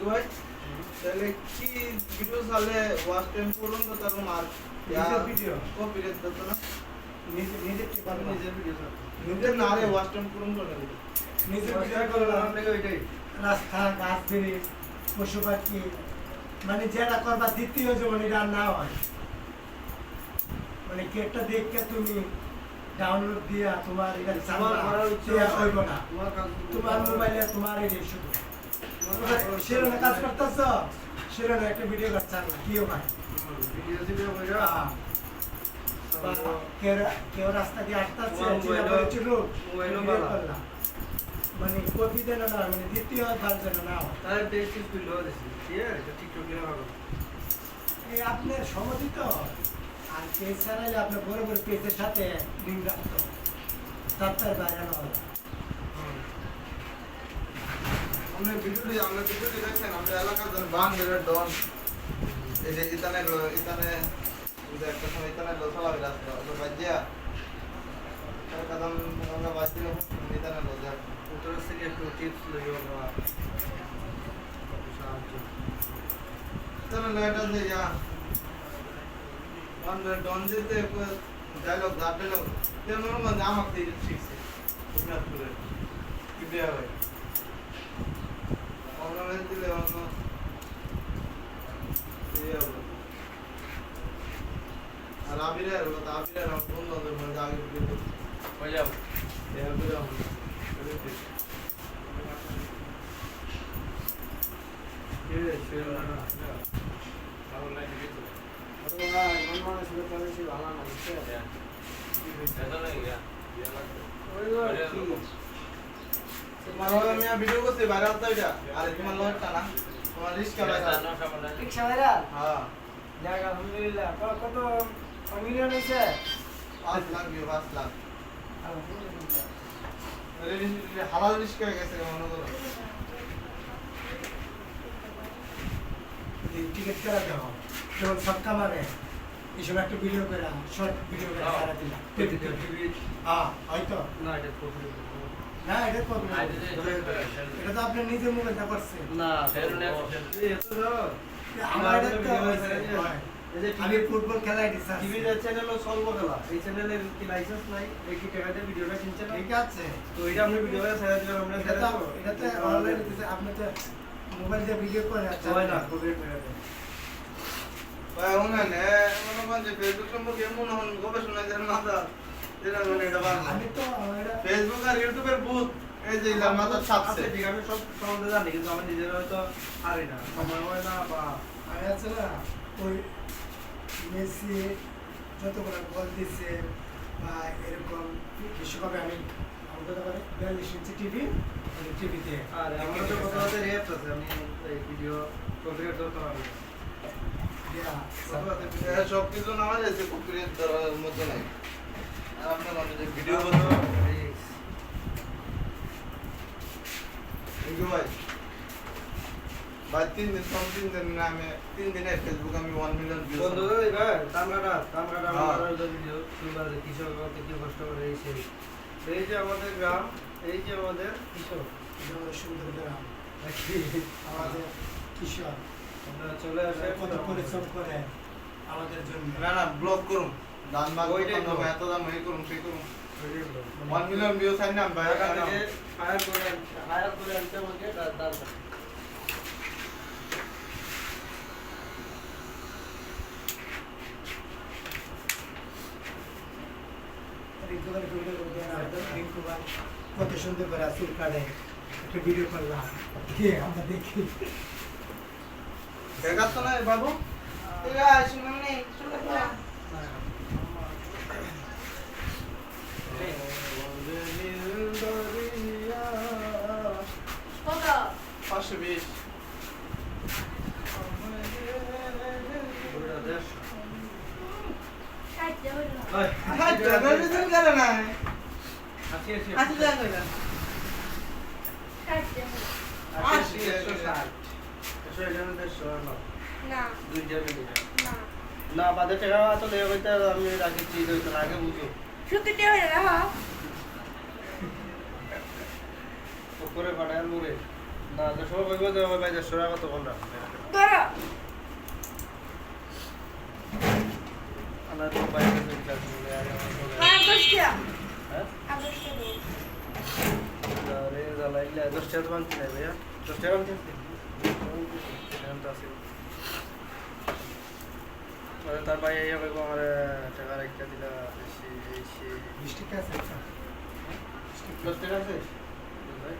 ভাই তাহলে কি ভিডিও চালে ওয়াচ টাইম পূরণ করতে আর মার নিজের ভিডিও কপিরাইট দিত না নিজের কি পারবে নিজের ভিডিও চালে নিজের না রে ওয়াচ টাইম পূরণ করে দিবে নিজের ভিডিও করে আপনাকে ওইটাই রাস্তা গাছ বেরি পশু পাখি মানে যেটা করবা দ্বিতীয় যেমন এটা না হয় মানে কেকটা দেখে তুমি ডাউনলোড দিয়া তোমার এটা তোমার করার ইচ্ছা হইব না তোমার কাজ তোমার মোবাইলে তোমার এই শুধু সেরকম কাজ করতেছ সেরকম একটা ভিডিও করছে না কিও ভাই ভিডিও কইরা কেউ রাস্তা দিয়ে আসতেছে মোবাইলও ভালো মানে কপি দেন না মানে দ্বিতীয় বার যেন না হয় তাহলে টেস্ট ফিল হয়ে গেছে ঠিক আছে টিকটক এ ভালো এই আপনার সম্মতি তো আর পেজ ছাড়াইলে আপনার বড় বড় পেজের সাথে লিঙ্ক রাখতো তার বাইরে না হলো আমরা ভিডিওটি দেখছেন আমরা এলাকার জন বাংলার ডন এই যে ইতানে উদে একটা সময় ইতানে লোসালা রাস্তা তো বাজিয়া তার কদম আমরা বাজিলো ইতানে লোজা উত্তর থেকে একটু টিপস লইও বাবা ইতানে লেটা যে ইয়া বাংলার ডন যেতে ডায়লগ ডায়লগ তেল নরমাল আমাকে দিয়ে শিখছে উন্নত করে কি দেয়া হয় আমরা দিলে অন্য আর আবিরের আমার বন্ধুদের মধ্যে আগে কিন্তু হয়ে যাবো ভিডিও করতে বাইরে আসতে এটা আরে তোমার লড়টা না তোমার রিস্কা রিক্সা ভাইরা হ্যাঁ যাক আলহামদুলিল্লাহ কত মিলিয়ন হয়েছে 5 লাখ 5 লাখ আলহামদুলিল্লাহ হালাল রিস্কা হয়ে গেছে মনে করো টিকিট করা দাও যেমন সবকা মারে এইসব একটা ভিডিও করে শর্ট ভিডিও করে সারা দিলাম হ্যাঁ হয়তো না এটা প্রফিট না এটা করবে না এটা তো আপনি নিজের মোবাইলটা করছেন না আমার আমি ফুটবল খেলাই দিচ্ছি টিভি চ্যানেল ও সর্ব খেলা এই চ্যানেলের কি লাইসেন্স নাই এই কি টাকা দিয়ে ভিডিওটা কিনছে না ঠিক আছে তো এটা আমরা ভিডিওটা ছেড়ে দিলাম আমরা এটা তো অনলাইন দিতে আপনি তো মোবাইল দিয়ে ভিডিও করে আচ্ছা হয় না। কপিরাইট মেরে দেন ভাই ওনানে মনে হয় যে ফেসবুক সম্পর্কে এমন হন গবেষণা যেন মাথা যেটা মানে এটা বাংলা আমি তো আমার ফেসবুক আর ইউটিউবের ভূত এই যে ইলার মাথা ছাপছে ঠিক আমি সব সম্বন্ধে জানি কিন্তু আমার নিজের হয়তো পারি না সময় হয় না বা আমি আছে না ওই মেসি যতগুলো গোল দিচ্ছে বা এরকম বিশ্বকাপে আমি আমাদের ব্যাপারে 42 ইঞ্চি টিভি টিভিতে আর আমার তো কথা হচ্ছে রেপ আছে আমি এই ভিডিও কপিরাইট করতে পারবো সব কিছু নামা যাচ্ছে কপিরাইট দেওয়ার মতো নাই আর আপনার মধ্যে যে ভিডিও বলতো এই ভাই ভাই 3 দিন নামে 3 দিনে ফেসবুক আমি 1 মিলিয়ন ভিউ বন্ধু ভাই তামরাটা আমার ভিডিও সুন্দর কৃষক কত কি কষ্ট করে এই যে আমাদের গ্রাম এই যে আমাদের কৃষক আমাদের সুন্দর গ্রাম আমাদের কিশোর আমরা চলে আসে কত পরিশ্রম করে আমাদের জন্য না না ব্লক করুন দান মাগ ওইটাই কত এত দাম এই করুন সেই করুন 1 মিলিয়ন ভিউ চাই না ভাই ফায়ার করে আনতে আমাকে দান কত সুন্দর করে চুল কাটে একটা ভিডিও করলাম আমরা দেখি দেখাতো না বাবু শুনুন নেই কত 520 সাহায্য হলো করে না আছি আচ্ছা যা কইরা সাহায্য হলো 160 না দুইটা মিলে না না বাদে টাকা তো লেগে হইতে আমি রাখি চিজ হইতো না আগে বুঝো সত্যি হলো না হ্যাঁ করে পাঠায় মুরে না যে সবাই কইবো যে ভাই 150 টাকা তখন রাখ ধরো আনা তো বাইরে থেকে কাজ করে আগে আর 10 টাকা হ্যাঁ আর 10 টাকা দাও। আরে জালাইলা 10 টাকা বানতে নাই ভাইয়া 10 টাকা বানতে এটা আছে মানে তার ভাই এই হবে আমার টাকা রাখতে দিলা বেশি বেশি 20 টাকা আছে আচ্ছা 10 টাকা আছে ভাই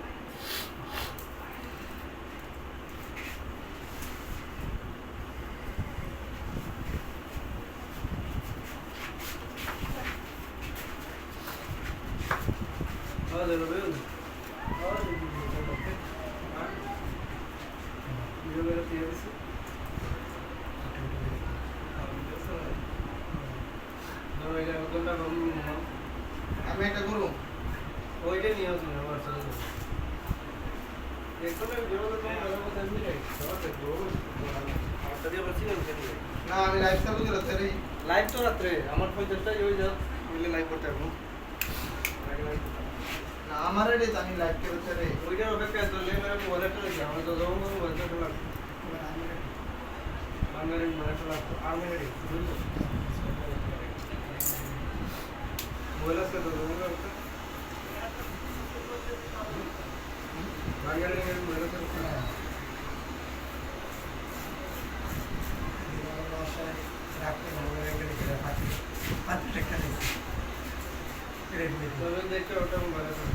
هذا البيض هذا البيض আমি একটা করুম ওইটা নিয়ে আসুন আমার সাথে দেখো না ভিডিও তো তোমার ভালো কথা মিলে সব দেখো আমার সাথে বলছি না না আমি লাইভ চালু করে তাই লাইভ তো রাত্রে আমার 50টা ওই যাও মিলে লাইভ করতে হবে না আমার রে আমি লাইভ করে তাই ওইটার অপেক্ষা চললে মেরে ওয়ালেটটা দেখি আমার তো যখন কোনো ওয়ালেটটা লাগবে আমার ওয়ালেটটা লাগবে আমি রেডি মোবাইল আছে তো মোবাইল আছে বাঙালি মোবাইল আছে রাখতে হবে একটা লিখে পাঁচ টাকা নেই রেডি তবে দেখতে ওটা মোবাইল আছে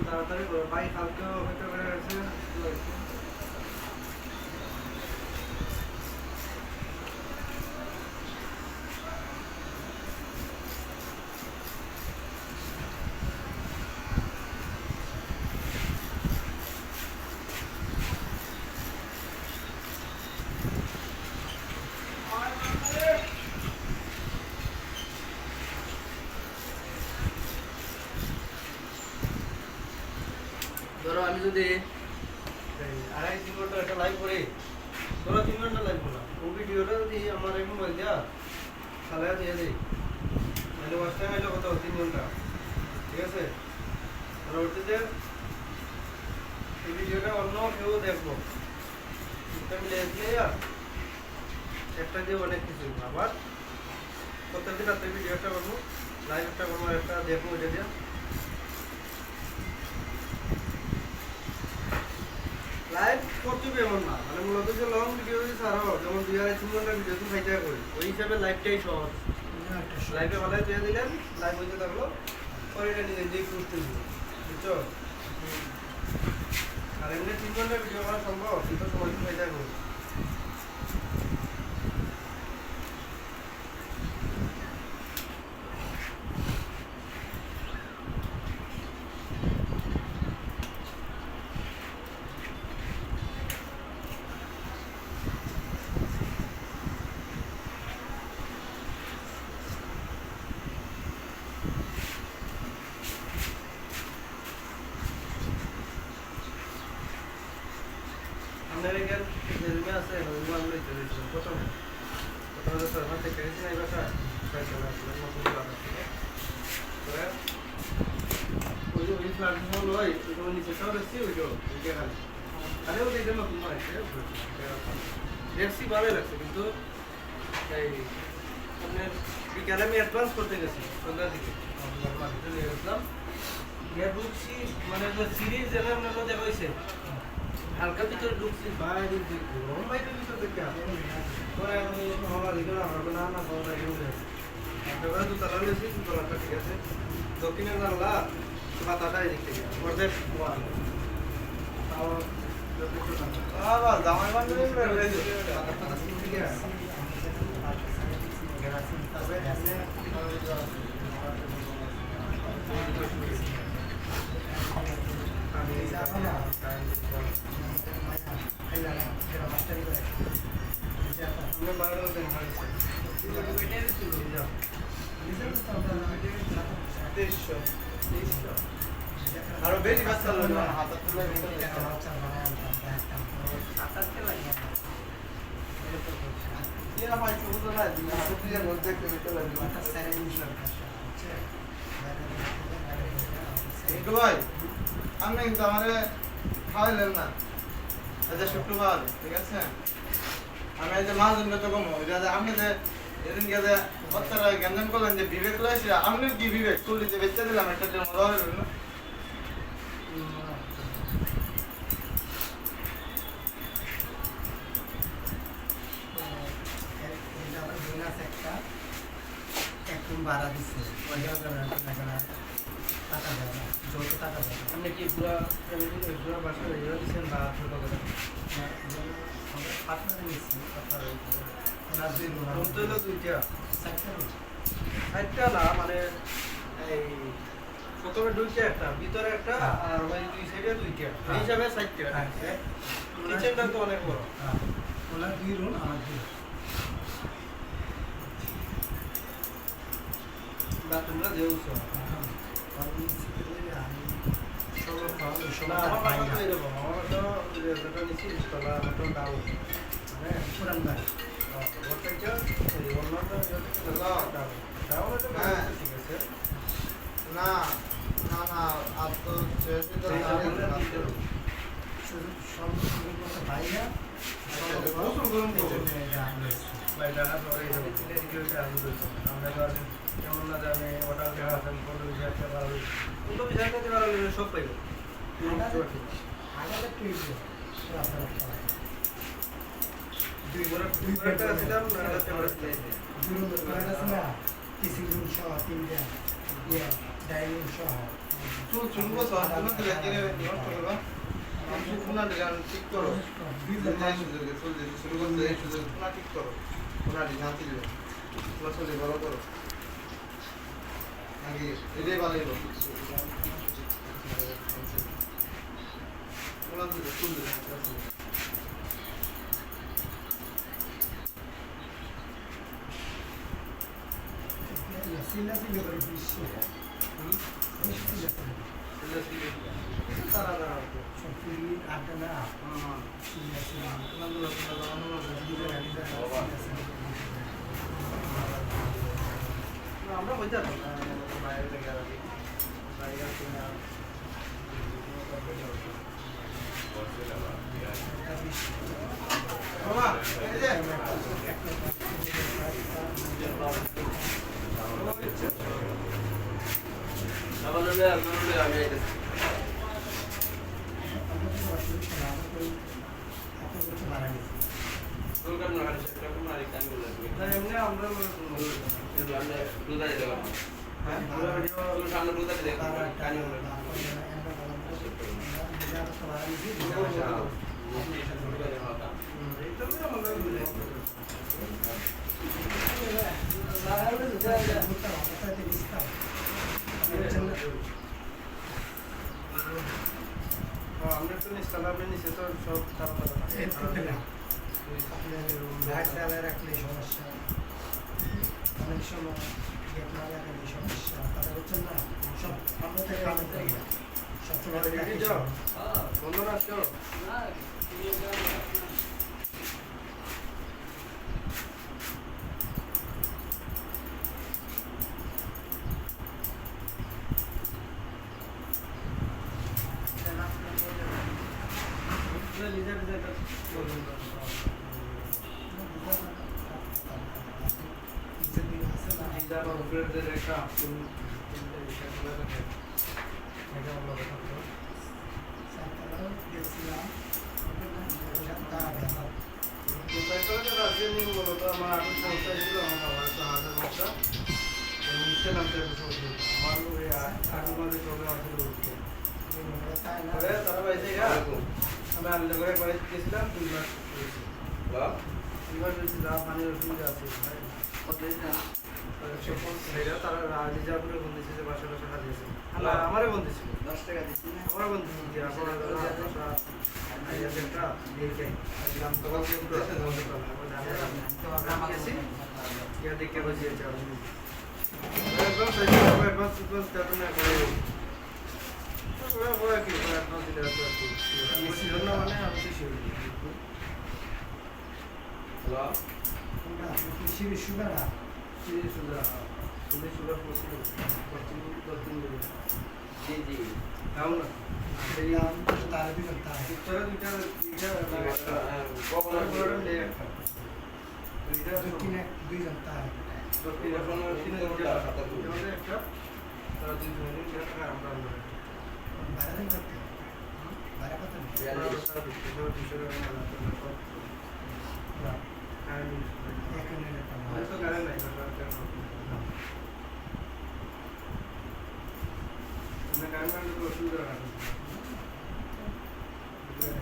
তাড়াতাড়ি করো ভাই কালকে অপেক্ষা করে আছে ধরো আমি যদি 2.5-3 ঘন্টা একটা লাইভ করি ধরো 3 ঘন্টা লাইভ করলাম ও ভিডিওটা যদি আমার এক মোবাইল দেওয়া তাহলে দিয়ে দিই মানে ওয়াচ টাইম হলো কত 3 ঘন্টা ঠিক আছে পরবর্তীতে এই ভিডিওটা অন্য কেউ দেখবো এটা আমি দেখলে একটা দিয়ে অনেক কিছু আবার প্রত্যেকদিন রাত্রে ভিডিও একটা করবো লাইভ একটা করবো একটা দেখবো এটা দিয়ে লাইভ করতে হবে এমন না মানে মূলত যে লং ভিডিও যদি ছাড়াও যেমন 2.5-3 ঘন্টার ভিডিও তুমি খাইতে করি ওই হিসাবে লাইভটাই সহজ লাইভে ভালো দিয়ে দিলেন লাইভ হইতে থাকলো পরে এটা নিজে নিজেই করতে দিল বুঝছো আর এমনি 3 ঘন্টার ভিডিও করা সম্ভব কিন্তু সময় তুমি খাইতে করি আপনার এখানে জেলমে আছে নরমাল আমরা চলে এসেছিলাম প্রথমে সার্ভার থেকে গেছি না এই বাসা প্রায় চলে আসলাম নতুন বাসা থেকে ওই যে ওই প্ল্যাটফর্ম লয় ওই তোমার নিচেটাও দেখছি ওইটা খালি আরে ওই এটা নতুন নয় দেখছি ভালোই লাগছে কিন্তু এই আপনার বিকালে আমি অ্যাডভান্স করতে গেছি সন্ধ্যার দিকে মার্কেটে নিয়ে গেছিলাম গিয়ে ঢুকছি মানে যে সিরিজ যেন আপনার দেখা হয়েছে হালকা ভিতরে ঢুকছি বাইরে ঢুকছি গরম বাইরের ভিতরে দেখে পরে আমি মামা দেখে না আমার না ভালো লাগে একেবারে দুতলা নিয়েছি দুতলাটা ঠিক আছে দক্ষিণের জানলা পাতাটা এদিক থেকে অর্ধেক ওয়াল তাও আবার জামাই বান্ধবী আরো বেশি ব্যস্ত লাগবে না হাতে তুলে নিতে ইয়া ভাই শুধু না দিন হাতে তুলে বলতে নিতে লাগবে একটু ভাই আমি কিন্তু আমারে খাওয়াইলেন না আচ্ছা শুক্রবার ঠিক আছে আমি এই যে মাছ জন্য তো কম ওই যে আপনি যে এদিন গেছে অত্যারা গ্যাঞ্জাম করলেন যে বিবেক লয়েছে আপনি কি বিবেক চল্লিশ যে বেচতে দিলাম একটা জন্য মজা হইল না ভাড়া দিচ্ছে টাকা দেয় না যত টাকা দেয় না আপনি কি পুরা পুরা বাসা রেজাল্ট দিচ্ছেন বা ছোট করে পার্টনারে নিচ্ছি কোন তো হলো দুইটা একটা না মানে এই প্রথমে দুইটা একটা ভিতরে একটা আর ওই দুই সাইডে দুইটা এই হিসাবে চারটা কিচেনটা তো অনেক বড় ওনার 2 রুম আমার 2 বা তোমরা যেউছো আমার বাসা তো এরকম আমার বাসা যেটা নিচ্ছি তলা মতন ডাউন মানে পুরান বাড়ি ওটাইটা এই অন্যটা ডাউন ডাউন তো ঠিক আছে না না না আর তো চেষ্টা তো ভাইয়া প্রচুর গরম তো ভাই টাকা পরে আমরা তো কেমন না জানি ওটা দেখা আছেন কত বিষয় একটা ভালো কত বিষয় করতে ভালো সব পাইব দুই বড় টাকা ছিলাম কিসিং রুম সহ 3টা ডাইনিং সহ তুই শুনবো সব তুমি দিলে কিনে নষ্ট করবা আমি কোনা ডিজাইন ঠিক করো ডিজাইন শুরু করতে সুযোগ কোনা ঠিক করো কোনা ডিজাইন দিলে প্লাস হলে বড় করো আগে এটাই বানাইব কোনা দিলে ফুল দিলে সিলা সিলা করে দিচ্ছি তারা তারা সত্যি আড্ডা না সিলা সিলা আমরা বলতে বাইরে থেকে আর বাইরে থেকে মামা এই যে আমাদের আপনাদের আমি এমনি আমরা আমরা তো নিশ্চয় নিচে তো সব তারা রাখলে সমস্যা অনেক সময় গেট না লাগালে সমস্যা তারা হচ্ছেন না সব আমরা থেকে আমাদের থেকে সবসময় বন্ধুরা আসছো আমি আলাদা করে করে গেছিলাম 2 মাস পানির অসুবিধা আছে তারা রিজার্ভে বন্ধেছে যে বাসা বাসা দিয়েছে আমারও বন্ধেছিল 10 টাকা দিচ্ছি না আমারও বন্ধেছিল দেখে বসিয়েছে অ্যাডভান্স ওরা কি ওরা আপনার দিলে তো ছিল না মানে আমি তো শিওর হ্যালো কোনটা সিরিজ সুগার চিনি সুগার চিনি সুগার পড়ছিল দশ দিন জি জি দাও না এই নাম তার দিন তার তোরা দুইটা কখন কিনে দুইজন তার ভাড়া দিন করতে ভাড়া কত এক মিনিট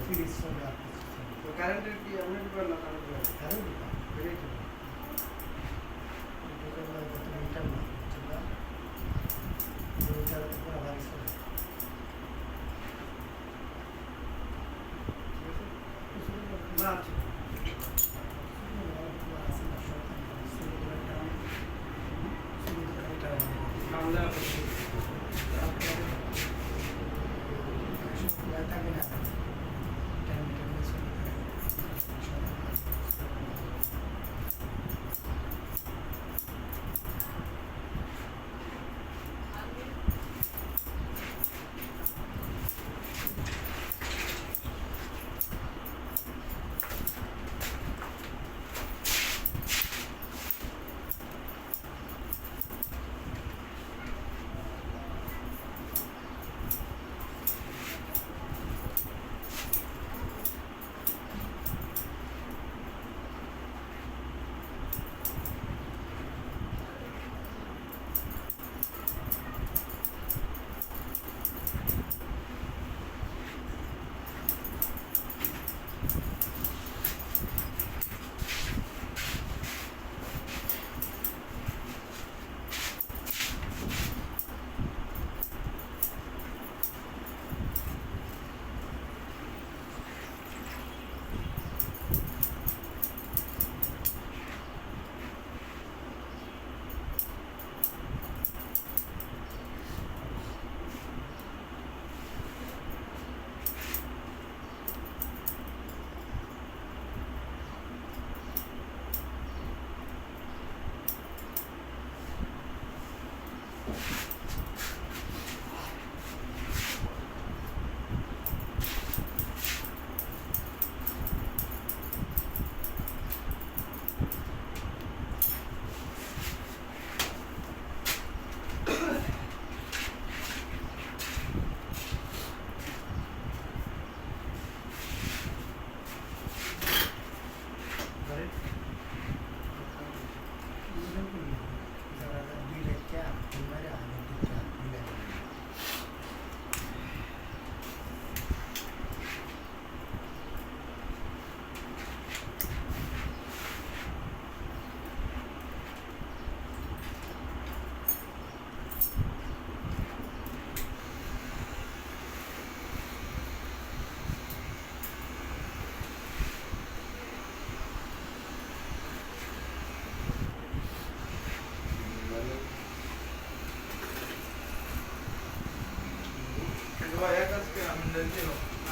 সিরিজ সুগার কারেন্টের কি আমরা কি করলাম তার দিন না আমরা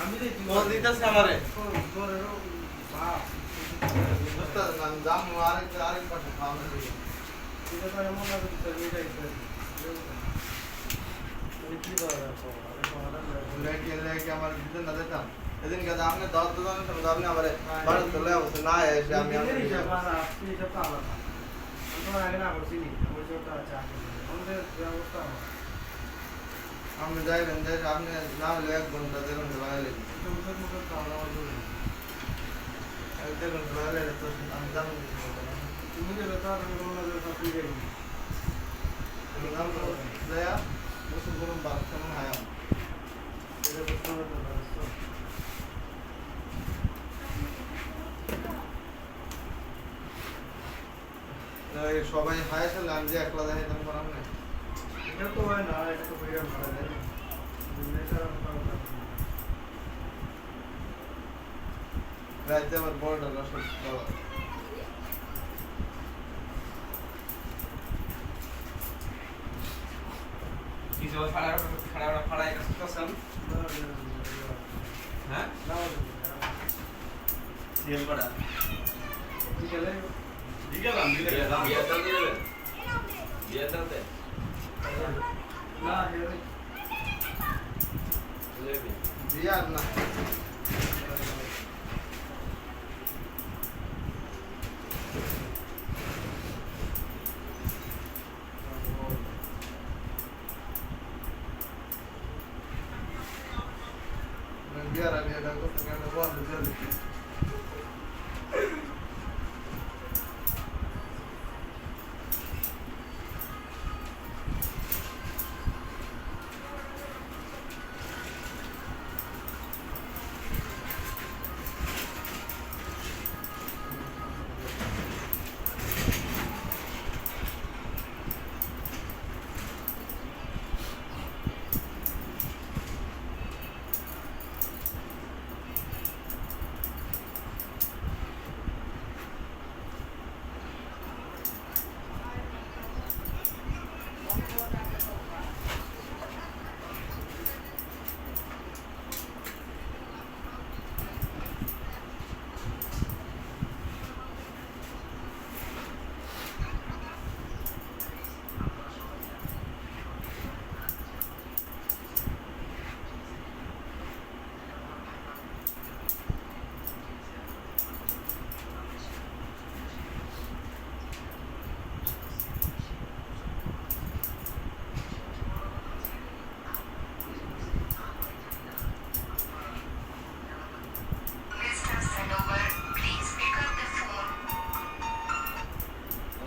আমি কল দিতেছে আমারে তোরেরও বাপ বুঝতে না দাম আরেক পাশে খাওয়ানো দিই এটা তো এমন না যে এটা কি লেগে আমার দিতে না দিতাম এদিন কাছে আপনি 10 জনের সঙ্গে আপনি আমারে বাড়ি চলে আসছে না এসে আমি আপনি যাইবেন যে আপনি না হলে 1 ঘন্টা 2 ঘন্টা লাগাইলেন 1 ঘন্টা লাগাইলে তো আমি জানি নাম দেয়া মুসুল গরম বাদ কেমন হয় সবাই হায় চলে আমি যে একলা দেখাইতাম করাম না এটা তো হয় না এটা তো বইরা মারা যায় রাইতে আমার বড়টা রস কিছু ফাড়া ফাড়া ফাড়া কাছে হ্যাঁ না সিএল করা বিকেলে দিলাম বিয়ে দাও দিবে বিয়ে দাও দে না হেরে বুঝবি বিয়ার না বিয়ার আমি এটা করতে কেন বন্ধ দিয়ে দিচ্ছি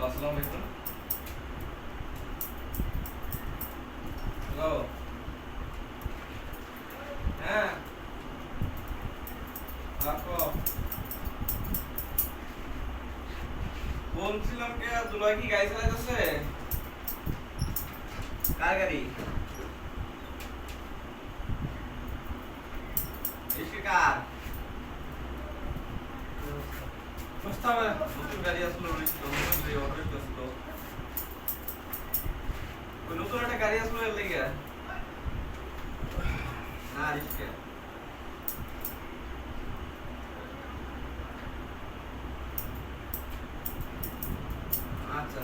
আসসালামু আলাইকুম হ্যালো হ্যাঁ রাখো বলছিলাম কে দুলাই কি গাড়ি চালাইতেছে কার গাড়ি এসে কার প্রস্তাবে নতুন গাড়ি আসলো নতুন আসলো ওই নতুন একটা গাড়ি আসলো এর লেগে না রিস্কে আচ্ছা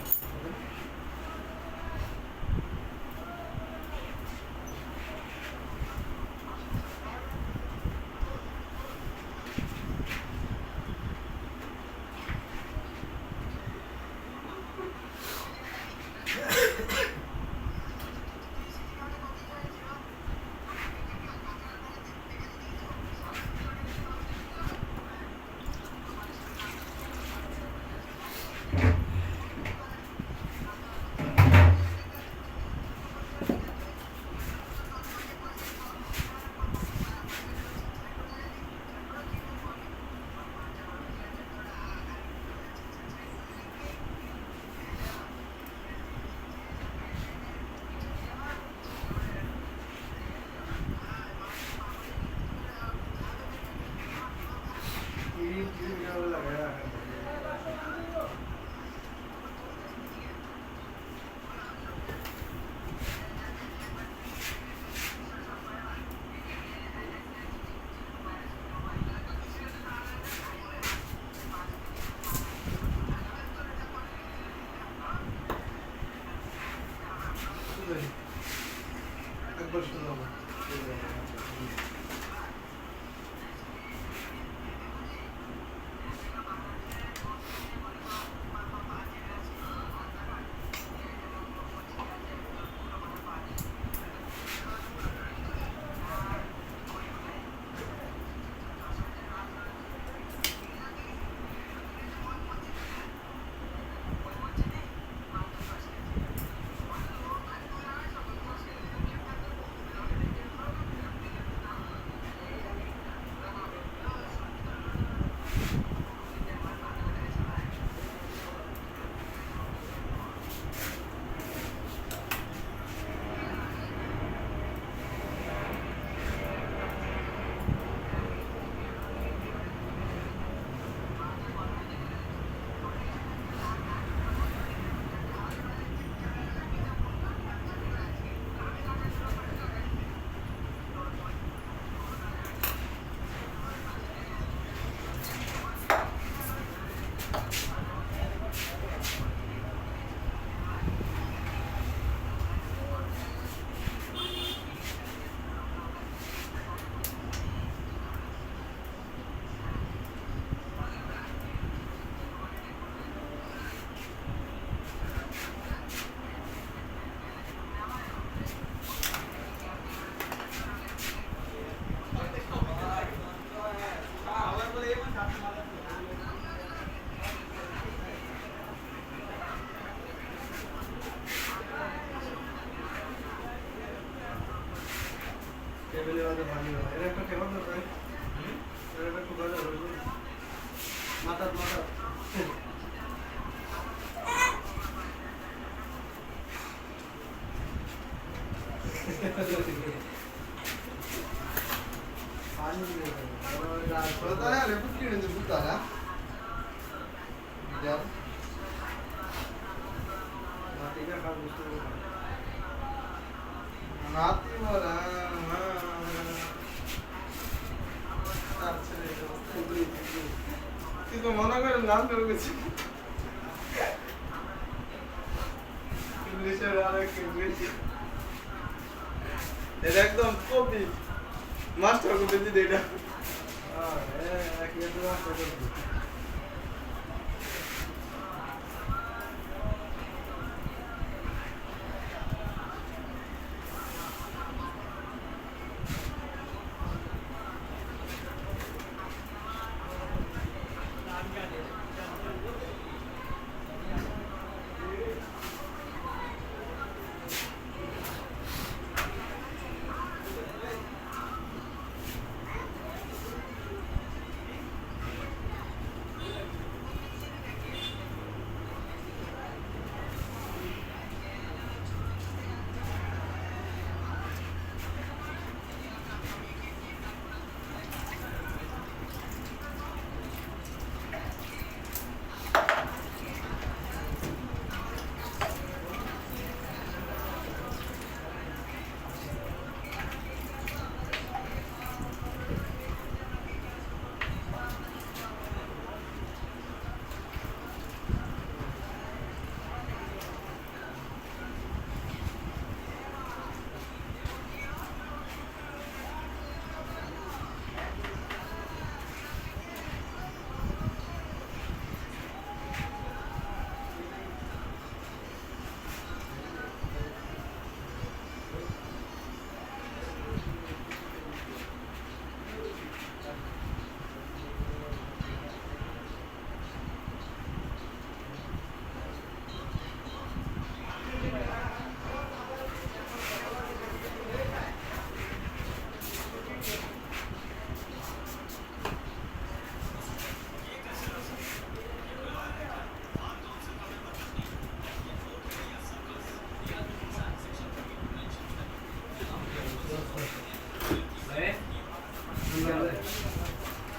একবার শুনো না টেবিলের মধ্যে পানি হয় এর একটা কেমন দরকার এর একটা টুকা দেবো মাথা পানি দিয়ে Soalnya ada bukti dan sebutan ya. Jam. মাটিটা খাওয়া বুঝতে পারবো Mati malah. Itu mana kan নাম করে গেছি ইংলিশে আর কি ইংলিশ এটা একদম কপি মাস্টার কপি দিতে এটা এক মিনিট মাস্টার করবো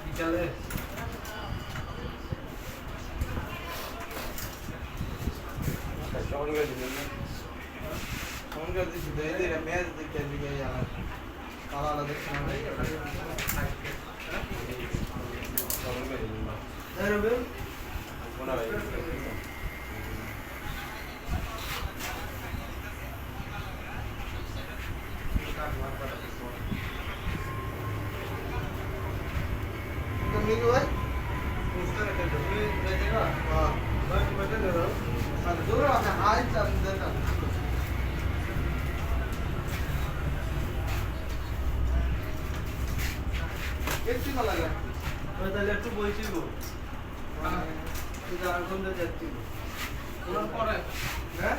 বিকালে সঙ্গে দিছি তো এই ম্যাচ দেখতে দিকে যারা তারা দেখছেন तो मिल भाई हां बस दूर आता हाय चंदन कितनी का लगा তাহলে একটু বইছি গো আর কোন যাচ্ছি পুরো পরে हैं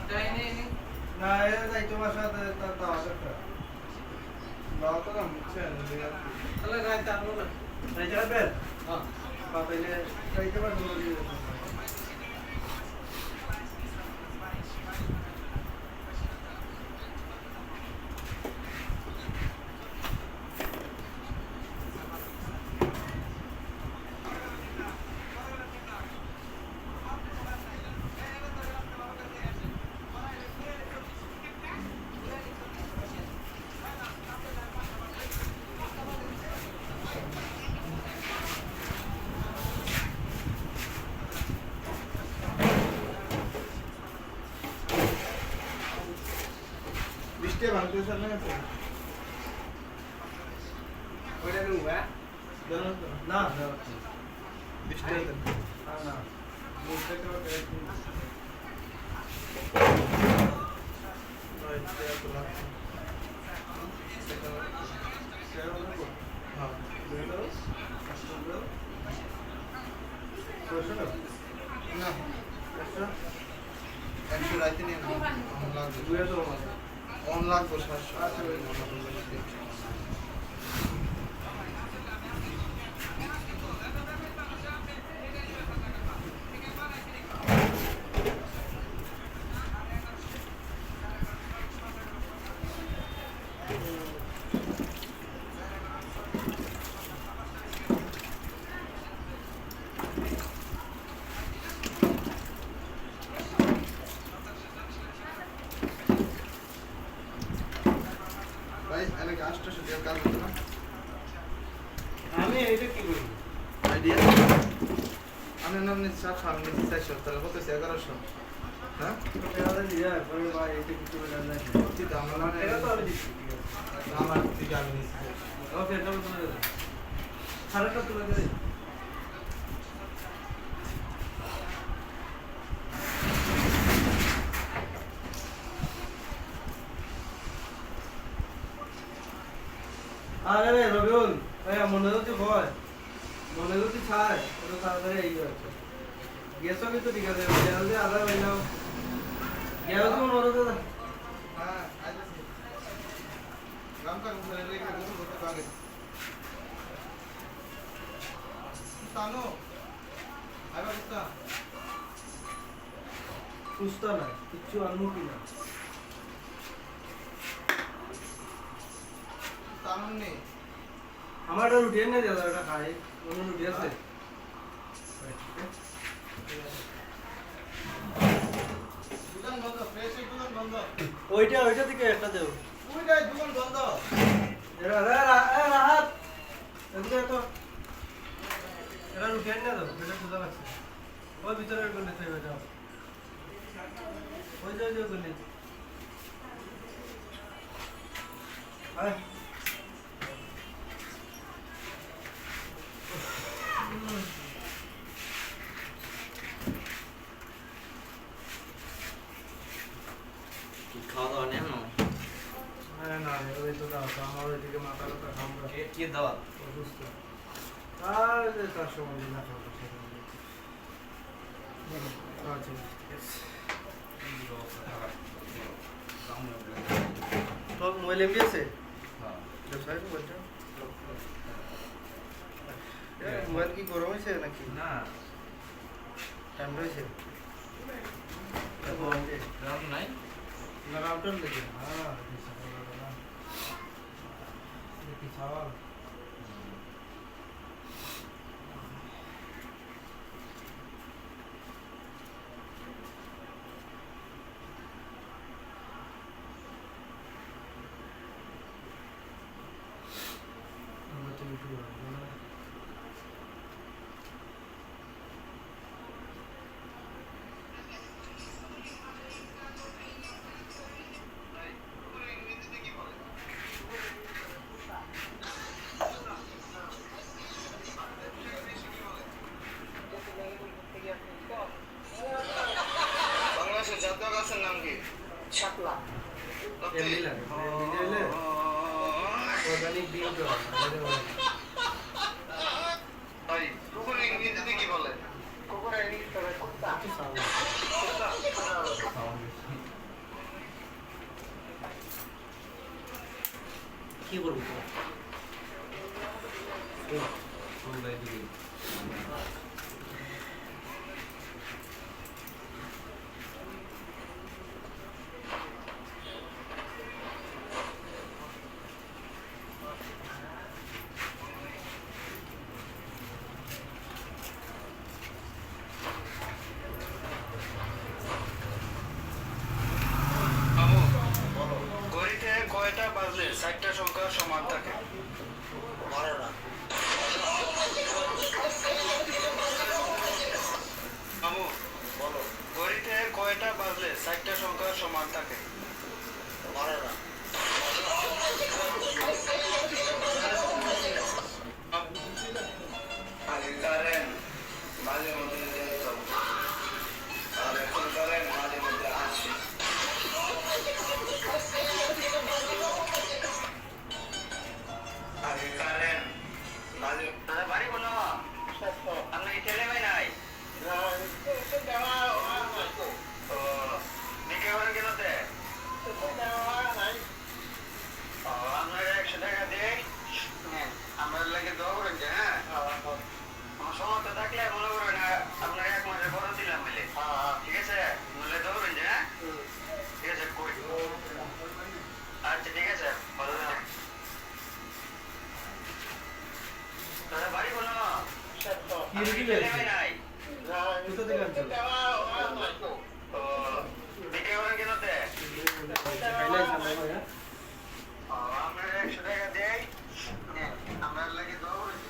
যাই নেই না এ যাই তোমার সাথে তার দাওয়া একটা लाओ तो ना मुझसे नहीं यार তাহলে গায় তারবো না যাই যাবেন হ্যাঁ পাপাইলে যাইতে পারবো बिस्टे भांगते सर ना तो ওইটা নেব হ্যাঁ दोनों না बिस्टे না না বলতে তো हाँ ना एक्चुअली आई थिंक हम लोग দুয়ে তো অন লাগবো 700 আচ্ছা ভাই। ভাই এলাকা 800 দিয়ে কাজ হতো না আমি এইটা কি করি? আইডিয়া আমি নাম নিচ্ছি 700 আমি নিচ্ছি 400 তাহলে কত 1100 হ্যাঁ টাকাটা দিয়ে পরে ভাই এইটা কিছু বলে না। কি দাম আমার টাকা তো আমি দিচ্ছি, ঠিক আছে। আমার থেকে আমি নিচ্ছি ওকে, এটা তুলে দে। সারাটা তুলে দে। আরে রবিউল, ভাইয়া মনে হচ্ছে ভয়, মনে হচ্ছে ছাড়, ওটা তাড়াতাড়ি এই হচ্ছে। গেছো কিন্তু ঠিক আছে, জলদি আধা হইলাম। গেছো তো মনে হচ্ছে না। হ্যাঁ আইতেছি গাম কাম করে রেখে গোসল করতে পারে তানো আইবা কিস্তা সুস্থ না, কিচ্ছু আনমু কিনা। তানো নেই আমার একটা রুটি এনে দিয়ে দাও, এটা খাই। অন্য রুটি আছে? দোকান বন্ধ ফ্রেশ দোকান বন্ধ ওইটা থেকে একটা দেও। ওইটাই দোকান বন্ধ রাহাত, এদিকে তো এটা রুটি এনে দাও, এটা সুদা লাগছে। ওই ভিতরে গলি থেকে যাও, ওই যে গলি। আয় খাওয়া দাওয়া নেই না হ্যাঁ না, ওই তো দাও, আমার ওইদিকে মাথা ব্যথা খামড়া কি দাওয়া অসুস্থ। আর যে তার সময় না খাওয়া আচ্ছা, সব মোবাইল এমবি আছে? মোবাইল কি গরম হয়েছে নাকি? না ঠান্ডা হয়েছে? গ্রাউন্ড নাই না রাউটার লেগে? হ্যাঁ দেখি ছাওয়াল। বাংলাদেশের জাতীয় গাছের নাম কি শাপলা এমনি লাগে, এমনি হলে অর্গানিক ডিম তো ভাই কুকুরের ইংরেজিতে কি বলে কুকুরের ভিতরে কুত্তা কি করবো সন্ধ্যায় দিকে ঘড়িতে কয়টা বাজলে 4টা সংখ্যা সমান থাকে 12টা মামু বলো ঘড়িতে কয়টা বাজলে 4টা সংখ্যা সমান থাকে 12টা আগে কারেন্ট মাঝে মধ্যে যেত আর এখন কারেন্ট মাঝে মধ্যে আসে আগে কারেন্ট মাঝে বাড়ি কোনো আপনার ছেলে ভাই নাই ও নিকে ঘরে কেনতে কি কি আছে কোথা থেকে আনছো খাইলাই সামনে ভাইয়া আমরা 100 টাকা দেই আমরা লাগি দোয়া করেছি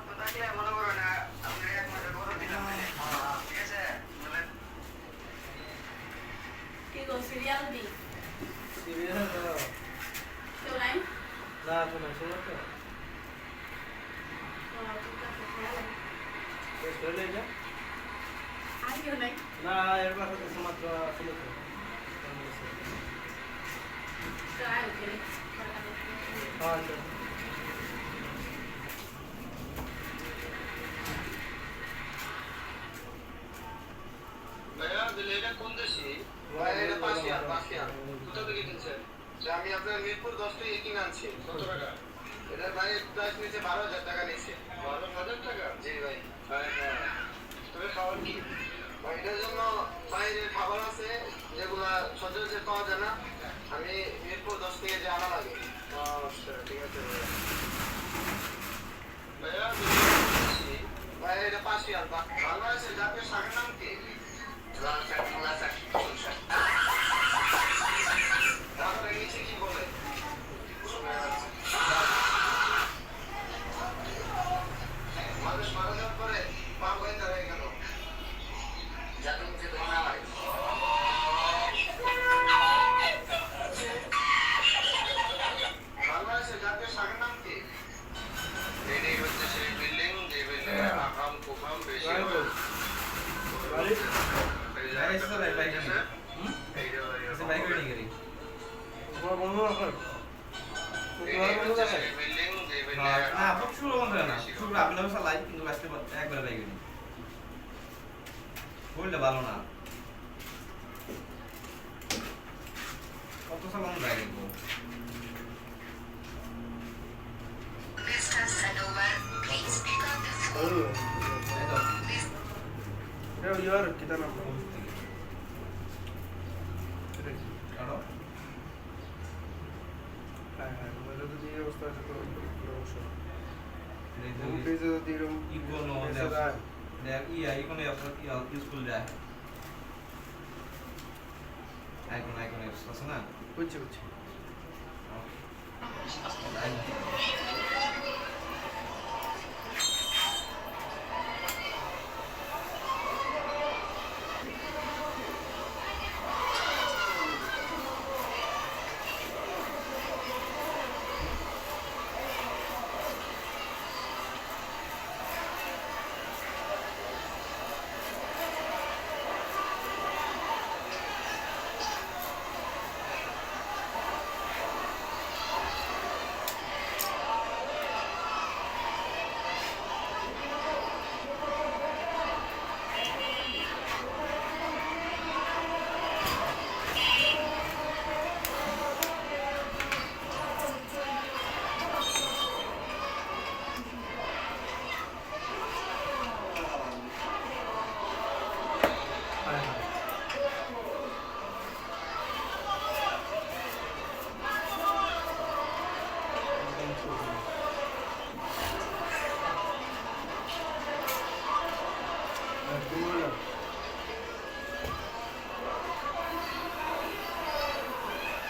তো থাকলে মনে করো না আমরা এক মাসের বড় দিলাম ঠিক আছে কি গো সিরিয়াল দি সিরিয়াল কেউ নাই না শোনা শোনা তো চলে যা আর কেউ নাই না এর পাশে তো মাত্র ছিল তো তো আয় ওকে হ্যাঁ আচ্ছা ভাইয়া দিলে এটা কোন দেশি ভাই এটা পাশিয়ান কোথা থেকে কিনছেন যে আমি আপনার মিরপুর 10 থেকে কিনে আনছি কত টাকা এটা ভাই প্রাইস নিচে 12,000 টাকা নিচে 12,000 টাকা জি ভাই হ্যাঁ তবে খাবার কি ভাই এটার জন্য বাইরের খাবার আছে যেগুলা সচরাচর পাওয়া যায় না আমি মিরপুর 10 থেকে যে আনা লাগে আচ্ছা ঠিক আছে ভাইয়া ভাই এটা পাশিয়ান বাংলাদেশের জাতীয় শাকের নাম কি লাল শাক মূলা শাক সরষে শাক তাহলে নিচে কি বলে মানুষ মারা যাওয়ার পরে পা বয়ে দাঁড়ায় কেন যাতে মুখে ধোয়া না হয় বাংলাদেশের জাতীয় শাকের নাম কি এটাই হচ্ছে সেই বিল্ডিং যে বিল্ডিং আকাম কুকাম বেশি হয় বাড়ি ভাই এসে ভাই বাইক নিয়ে এসে বাইক নিয়ে গেলি তোমার বন্ধু আছে তোমার বন্ধু আছে না খুব শুরু বন্ধ হয় না শুরু আপনি অবশ্য লাইভ কিন্তু আজকে একবারে বাইক নিয়ে বললে ভালো না কত সাল বন্ধ বাইক নিবো এটা ইয়ার কিটা নাম কারো হ্যাঁ হ্যাঁ মানে যদি এই অবস্থা আছে তো অবশ্যই এই পেজে যদি এরকম ইগোনো দেখ ইকোনো ইউজফুল দেয় আইকন আছে না বুঝছি বুঝছি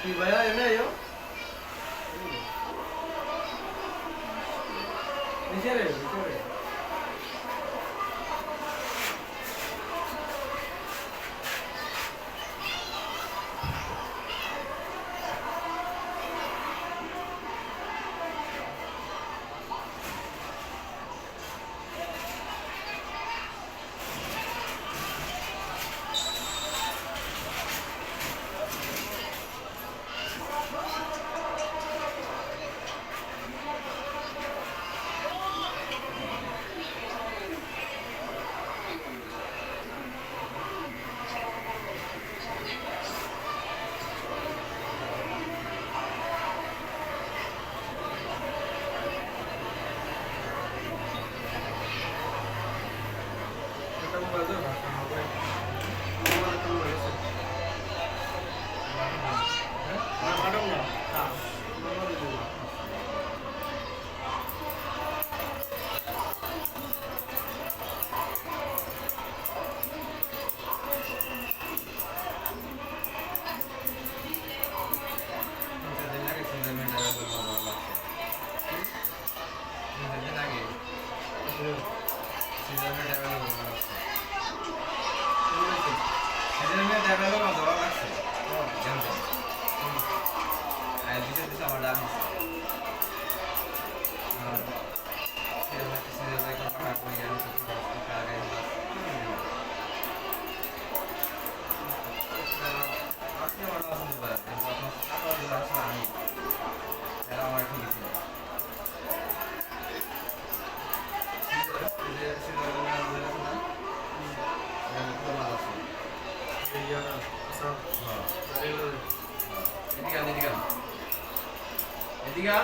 কি ভাইয়া এনে আইও নিচে রে দিঘা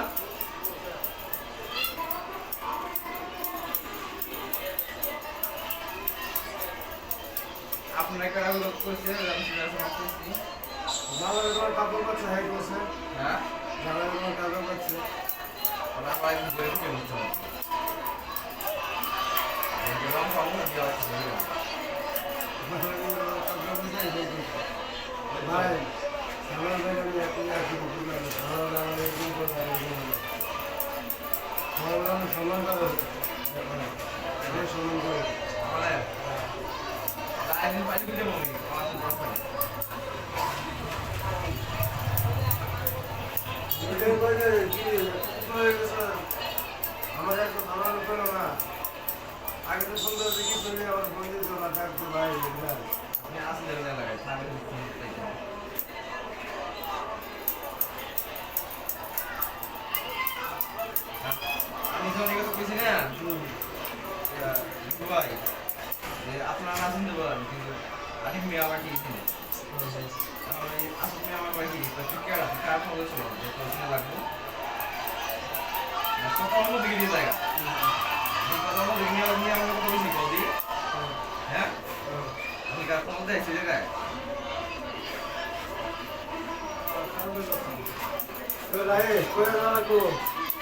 আপনার কারা লোক করছে আমি সিনেমা করছি জামাই তোমার কাপড় পাচ্ছে হ্যাঁ করছে হ্যাঁ জামাই তোমার কাপড় পাচ্ছে ওরা পাই বই কে বলছো এই যে রং পাবো না দিয়া আছে ভাই সালাম ভাই আমি একই আছি বুঝলাম সালাম আমার একদম কথা সালাম সম্মান করো আমি সম্মান করো আমাদের আইন পাই দিতে বলি আমার তো বড় আমার একটা ভালো করো না আগে তো সুন্দর দেখি তুমি আমার বন্ধু তোমার ডাকতো ভাই আপনি আসলে লাগাই সামনে আমি যখন এগুলো কইছি না দুবাই আপনারা না শুনতে পারেন কিন্তু আনিক মেয়ে আমার ঠিক ছিল তাহলে আসলে মেয়ে আমার বাড়ি ঠিক ঠিক আছে কার ফলো ছিল যে প্রশ্ন লাগবে কত অন্য দিকে দিয়ে জায়গা কত অন্য দিকে নিয়ে আমাকে কত বেশি কল দিই হ্যাঁ আমি কার ফলো দেয় সে জায়গায় তো রাই কই না কো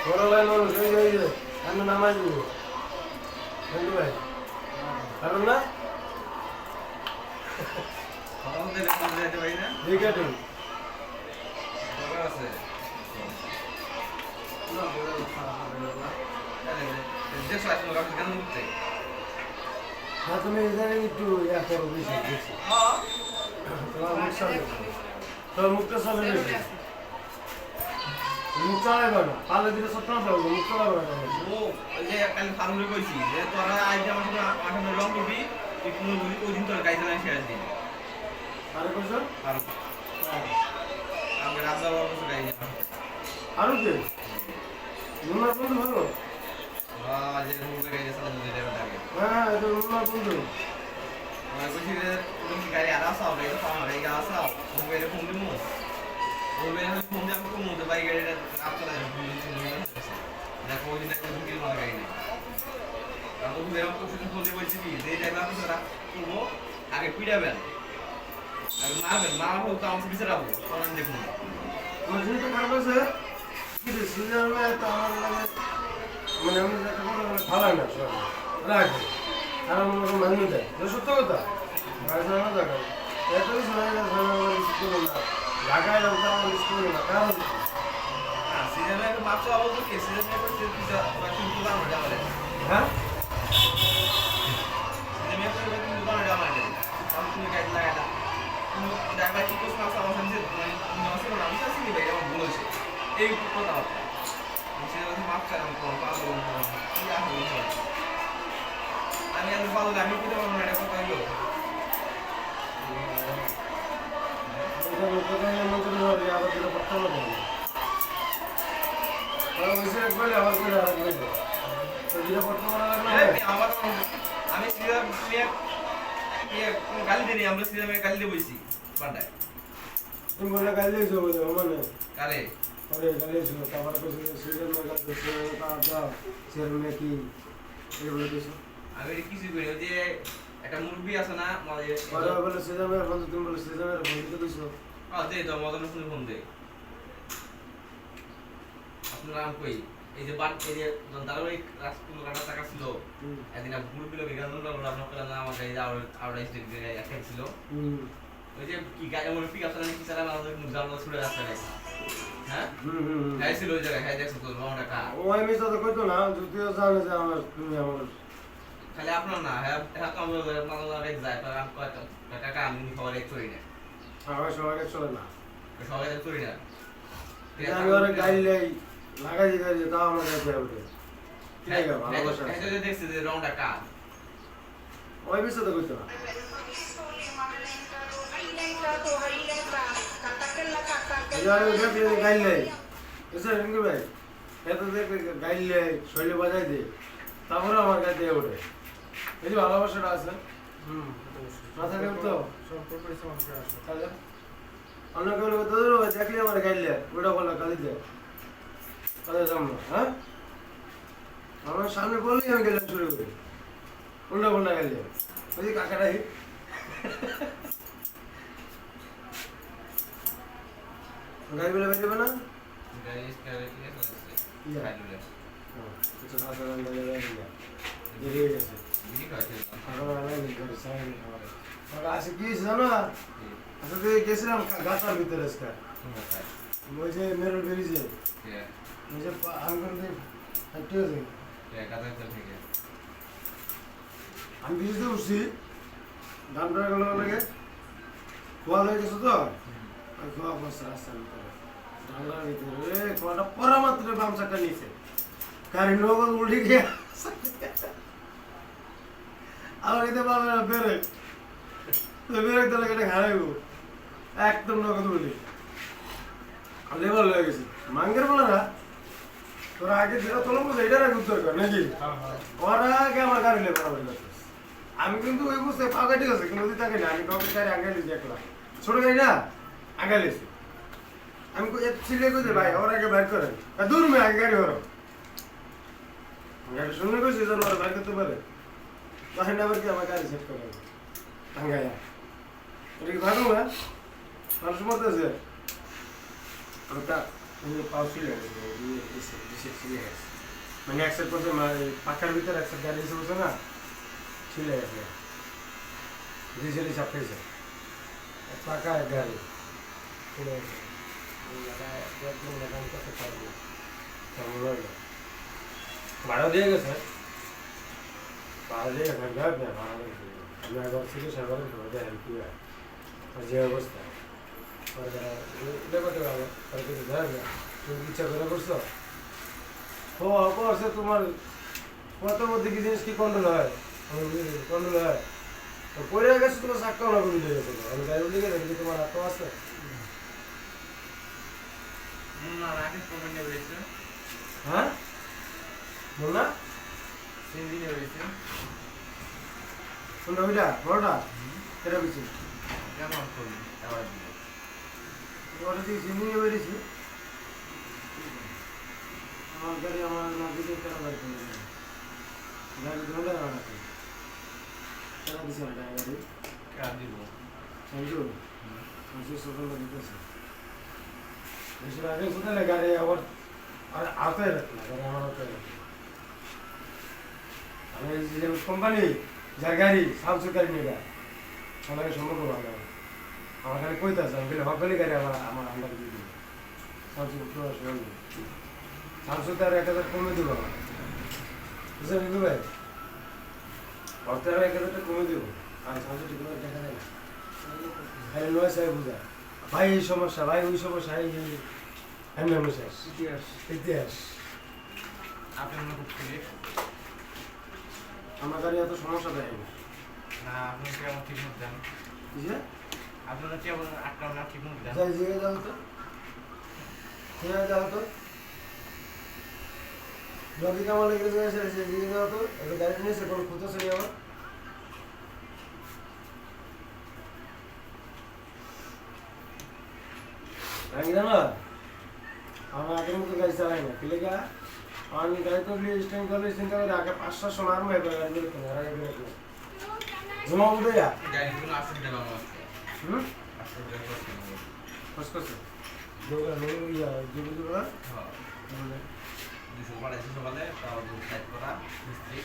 বড় ভাই মানুষ হয়ে যাইবে আমি নামাজ দিব বন্ধু ভাই কারণ না ফলো দেবে ফলো দিতে পারি না ঠিক আছে দরকার আছে না বড় খারাপ হবে না দেশ আছে লোক কেন করতে না তুমি ইদানিং একটু ইয়া করো বেশি বেশি হ্যাঁ তোমার মুখ সামনে তোর মুখটা সামনে বেশি মুখ চালাইবে না পালে দিলে সত্য না মুখ চালাবে না ও ওই যে কাল ফার্মে কইছি যে তোরা আজ আমার সাথে আঠামে রং করবি তুই কোনো বলি ওই দিন তোর গাইতে না শেয়ার দিন আরে কইছো আর আমি রাজা বাবার কাছে গাই না আরো কে মুন্না বন্ধু ভালো আজ এর মুখে গাই সালা দিতে দেবে আগে হ্যাঁ এটা মুন্না বন্ধু ওই কইছি যে তুমি গাড়ি আর আসাও গাড়ি পাও না গাড়ি আসাও ও বেরে ফোন দিমু ও বেরে ফোন দিয়ে আমাকে মুতে বাই গাড়িটা আপ চলা যায় ফোন দিতে দেখো ওই দিন একটা ঢুকিয়ে মারা গাড়ি নেই আমি তো বেরম তো শুধু ফোন দিয়ে বলছি কি যে টাইমে আপনি রাখ করবো আগে পিড়াবেন আগে মারবেন মারা হোক তো আমাকে বিচার রাখবো তখন দেখুন বুঝলি তো খারাপ আছে কি রে সুইজারল্যান্ডে তো আমার লাগে মানে আমি একটা কথা বলে ভালো না সব রাখে আর আমার মান্য দেয় এটা সত্য কথা ভাষা না দেখা এত কিছু হয়ে গেছে আমার স্কুল না ঢাকায় যাবো আমার স্কুল না কারণ সিজনে একটু মাছ আবার তো কে সিজনে একটু পিজা বা কিন্তু দাম দেওয়া যায় হ্যাঁ সিজনে একটু কিন্তু দাম দেওয়া যায় তাহলে তুমি গাইড লাগাটা তুমি দেখা কি কোস মাছ আমার সামনে তুমি আসলে না আমি আসলে ভাই আমার ভুল হয়েছে এই কথা কথা সিজনে মাছ চাই আমি কোন পাবো কি আসলে আমি আর পাবো আমি কি তোমার মনে কথা হলো এটা কোথায় মন্ত্রী হবে আবার যেটা পড়তে হবে ওরা বসে একবার আবার করে আবার করে তো যেটা পড়তে হবে না আমার আমি সিজনে গালি দিই আমরা সিজনে গালি দিয়ে বইছি পান্ডায় তুমি বলে গালি দিয়েছো বলে মানে কারে আরে গালি দিয়েছো তারপর কইছো সিজন মে গালি দিয়েছো তার দাও সিজন মে কি এই বলে দিয়েছো আমি কিছু করি ওই যে একটা মুরগি আছে না পরে বলে সিজন মে বন্ধু তুমি বলে সিজন মে বন্ধু দিয়েছো দে তো মদন ফোন ফোন দে আপনার নাম কই এই যে বাট এই যে ধারাবাহিক রাজকুল কাটা টাকা ছিল একদিন ভুল বিলো বিজ্ঞান আপনার পেলাম না আমার গাড়ি আউট স্টেট একটা ছিল ওই যে কি গাড়ি আমার পিক আপ কি চালা আমাদের মুখ জানলা ছুড়ে রাস্তা নাই হ্যাঁ গাড়ি ছিল ওই জায়গায় খাই দেখছো তো রং টাকা ওই মিছা তো কইতো না যদিও জানে যে আমার তুমি আমার খালি আপনার না হ্যাঁ হ্যাঁ কাম মালা রেক যায় তো আমি কয় টাকা আমি খাবার এক চুরি না আমার সবাইকে চলে না সবাই চুরি না আমি ওর গাড়ি লাগাই দিতে তাও আমার কাছে উঠে ঠিক আছে ভালোবাসা এই যে দেখছি যে রং টাকা ওই মিছা তো কইতো না আমি দেখি গাইল লাই এসে রিঙ্গু ভাই এত দেখে গাইল লাই শৈলে বাজাই দে তারপরে আমার কাছে ওঠে এই যে ভালোবাসাটা আছে মাথা কেউ তো তাহলে অন্য কেউ তো দেখলে আমার গাইল লাই ওটা বললো কালি দে কথা যাম না, হ্যাঁ? আমার সামনে বললেই আমি গেলাম শুরু করি। উল্টা পাল্টা গেলে। ওই যে কাকাটাই। গাড়িগুলো বের দেবে না? গাড়ি স্টারে কি আছে? ইয়া। হাইড্রোলিক। কিছু সাধারণ গাড়ি বেরিয়ে বেরিয়ে গেছে। বিড়ি খাইছে। এখন আমি গাড়ি সারাই খাবার। আর আসে কি হয়েছে জানো? আসলে গেছিলাম গাছার ভিতরে আজকে। ওই যে মেরুল বেরিয়েছে। ওই যে আঙ্গুল দিয়ে হাঁটতে আছে। আমি ব্রিজে উঠছি ধান প্রায় গেল লাগে খোয়া হয়ে গেছে তো আমি খোয়া বসে রাস্তার ভিতরে ডাঙ্গার ভিতরে খোয়াটা পরা মাত্র বাম চাকা নিচে গাড়ি নগদ উল্টে গিয়ে আমার এতে পাবে না বেরেক বেরেক তাহলে কেটে হারাইব একদম নগদ উল্টে লেবার হয়ে গেছে মাঙ্গের বলে না তোরা আগে যেটা তোলাম এটা রাখ উত্তর কর নাকি ওরা আগে আমার গাড়ি লেবার হবে আমি কিন্তু ওই বুঝতে ফাঁকা ঠিক আছে কিন্তু তাকে না আমি কাউকে গাড়ি আগে লিখে দেখলাম ছোট গাড়ি না আগে লিখছি আমি সিলে কইতে ভাই ওর আগে বাইক করেন দূর মে আগে গাড়ি হরো গাড়ি শুনে কইছি যেন ওরা বাইক করতে পারে তখন আবার কি আমার গাড়ি সেট করে ভাঙ্গায়া এটা কি ভালো না মানুষ মরতেছে ওটা পাও ছিল মানে অ্যাক্সেপ্ট করতে পাখার ভিতরে অ্যাক্সেপ্ট গাড়ি এসে বসে না ছিলে গেছে ডিজেল হিসাব খেয়েছে পাকা গাড়ি ছিলে ভাড়া দিয়ে গেছে ভাড়া দিয়ে গেছে ভাড়া আমি একবার থেকে সরকারের হেল্প কি হয় যে অবস্থা করতে পারবো কিছু দেয় তুমি ইচ্ছা করে করছো ও করছে তোমার কত মধ্যে কি জিনিস কি কন্ট্রোল হয় কন্ট্রোল হয় পরে গেছে তোমার চাক্কাও না করে দিয়ে গেছে আমি গাড়ি উঠে গেছে কিন্তু তোমার হাতও আছে হ্যাঁ বল না কোনটা ওইটা বড়টা কেটা বেশি ওটা থেকে চিনি নিয়ে বেরিয়েছি আমার গাড়ি আমার না দিতে কেন গাড়ি গাড়ি ধরে টাকা দিচ্ছে না গাড়ি সঞ্জু সঞ্জু সকালটা দিতেছে এসে আগে কোথায় গাড়ি আবার আর আওতায় রাখি না গাড়ি আমার আওতায় রাখি আমি যে কোম্পানি যার গাড়ি সামসুর গাড়ি নিয়ে আমাকে সম্পর্ক ভালো আমার গাড়ি কইতে আছে আমি বলে হকালি গাড়ি আমার আন্ডার দিয়ে দিই সামসুর তার 1000 কমে দেবো আমার বুঝলেন কিন্তু ভাই অর্থে আর 1000 কমে দেবো আর সামসুর ঠিক করে দেখা যায় না খালি নয় সাহেব বুঝা ভাই এই সমস্যা ভাই ওই সমস্যা এই এমনি শেষ ইতিহাস আমার গাড়ি এত সমস্যা দেয় না আপনি কি আমার ঠিক মতো দেন বুঝলে আপনারা কি আমার আটকাও না ঠিক মতো দেন যাই জিগে যাও তো জিগে যাও তো যদি কেমন লেগে গেছে জিগে যাও তো এবার গাড়ি নিয়েছে কোনো খুঁতো ছিল আমার আমি জানো আমার আগের মতো গাড়ি চালাই না কি লেগা আমি গাড়ি তো স্ট্যান্ড করলে চিন্তা করে আগে 500 সোনার মে গাড়ি বেরোতো আর আগে বেরোতো জমা উঠে যা গাড়িগুলো 80 টাকা আমার হুম 80 টাকা কষ্ট করছে দোকান ইয়া দুটো হ্যাঁ 200 বাড়াইছে সকালে তাও দুধ সাইড করা মিস্ত্রি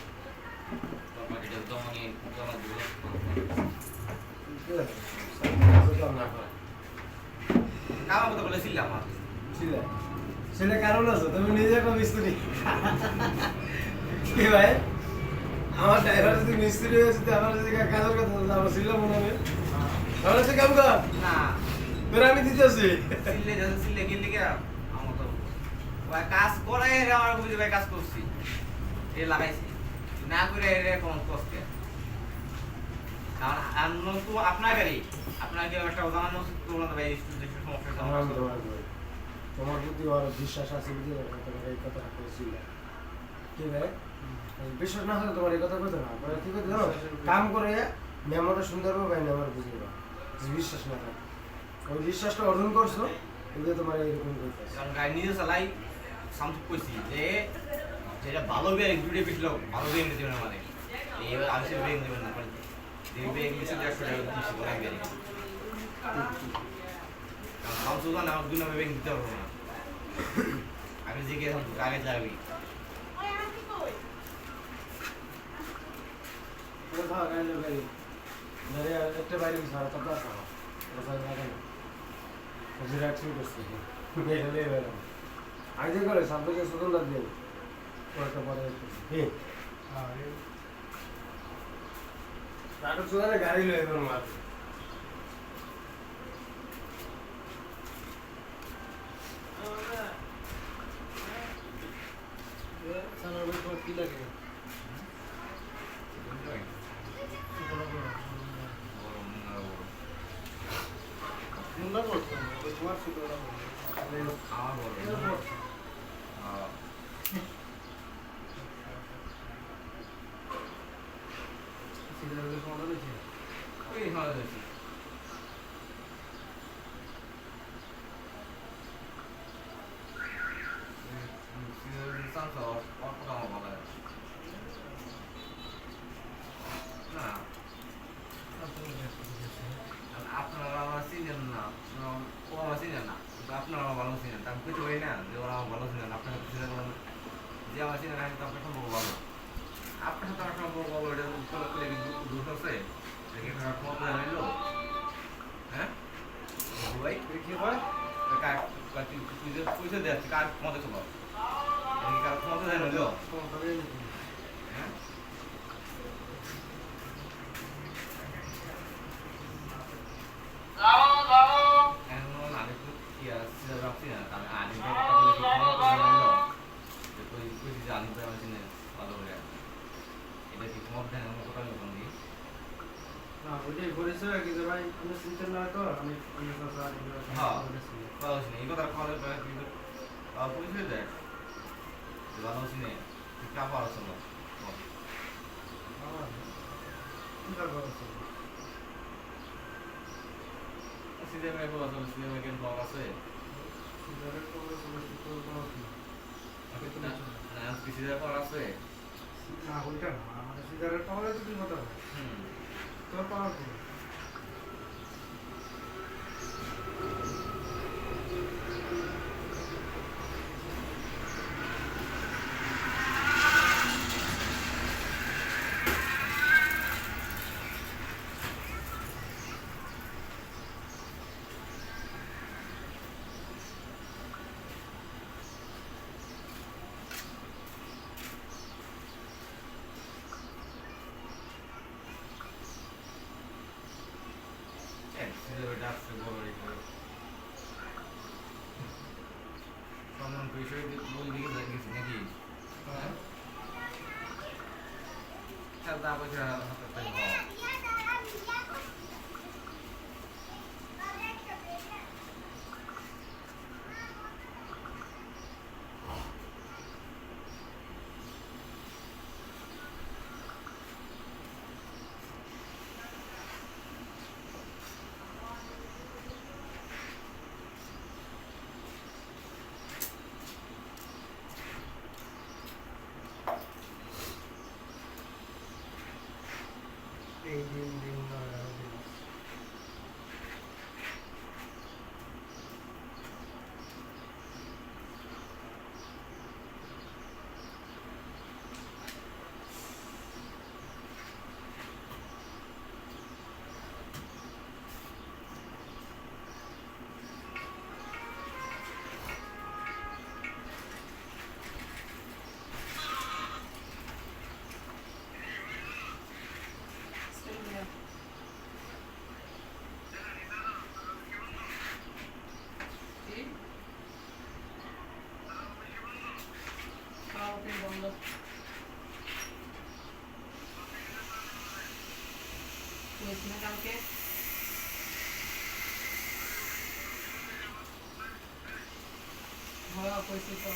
তারপর এটা দমনি জমা দিব কাম করতে বলেছিলাম আমার ছেলে কারণ আছে তুমি নিজে একটা মিস্ত্রি কি ভাই আমার ড্রাইভার যদি মিস্ত্রি হয়েছে তো আমার যদি কাজের কথা আমার ছিল মনে হবে আমার সে কাম কর না তোর আমি দিতেছি সিলে গেলে কি আমার তো ওই কাজ করে আমার বুঝে ভাই কাজ করছি এ লাগাইছি না করে এর কোন কষ্ট কারণ আমি তো আপনার গাড়ি আপনাকে একটা উদাহরণ তোমরা ভাই স্টুডেন্টের সমস্যা তোমার প্রতি ওর বিশ্বাস আছে বুঝে তোমার এই কথাটা করেছিল কি ভাই বিশ্বাস না হলে তোমার এই কথা বলতে না কি করতে জানো কাম করে মেমোটা সুন্দরভাবে নেওয়ার বুঝিবা বিশ্বাস না থাকে ওই বিশ্বাসটা অর্জন করছো কিন্তু তোমার এইরকম করতে কারণ গাড়ি নিজে চালাই সামথিং কইছি যে যেটা ভালো ব্যাগ দুটো পিছলো ভালো ব্যাগ নিতে দেবেন আমাদের এইবার আমি সে ব্যাগ দেবেন না কারণ যে ব্যাগ নিচে 150 টাকা দিচ্ছি বলে ব্যাগ সামসুদা না দুটো ব্যাগ দিতে পারবো না আমি যে গিয়ে আগে যাবি কোথাও গেলে গাড়ি ধরে একটা বাইরে সারা তো আসা ওটা লাগে না হজির অ্যাকশন করছে বেরলে বেরো আইতে করে সামনে সুন্দর লাগবে ওটা পরে হে রাটো চলে গাড়ি লয়ে গেল মার সানার উপর কি লাগে মুন্ডা করতে হবে তোমার সুতো আমার বড় সিগারেটের সময় দিয়েছে ওই ভালো হয়েছে আপনারা আমার চিনেন না ও আমার চিনেন না আপনারা আমার ভালো চিনেন আমি কিছু বলি না যে ওরা আমার ভালো চিনেন আপনারা চিনেন যে আমার চিনেন আমি তো আপনার সম্পর্ক ভালো আপনার সাথে আমার সম্পর্ক ভালো এটা দূর হচ্ছে দেখি ক্ষমতা জানাইলো হ্যাঁ ভাই কি হয় তুই যে পয়সা দেওয়া কার ক্ষমতা ছিল কার ক্ষমতা জানাইলো হ্যাঁ না ওইটাই করেছে কিন্তু ভাই আমি চিন্তা না তো আমি হ্যাঁ এই কথা কলে কিন্তু পরিচয় দেয় ভালো চিনে তুই কাপা আছে না সিনেমা বলা চলে সিনেমা কেন ব্লগ আছে সিনেমা করা আছে না ওইটা না আমাদের সিগারেট পাওয়া তো কি কথা তোর পাওয়া কি সিনেমাটা আসছে বড় সম্মান বিষয় বই দিকে গেছি নাকি খেলতা পয়সা হাতে এই দিন দিন কালকে হওয়া কইছি তো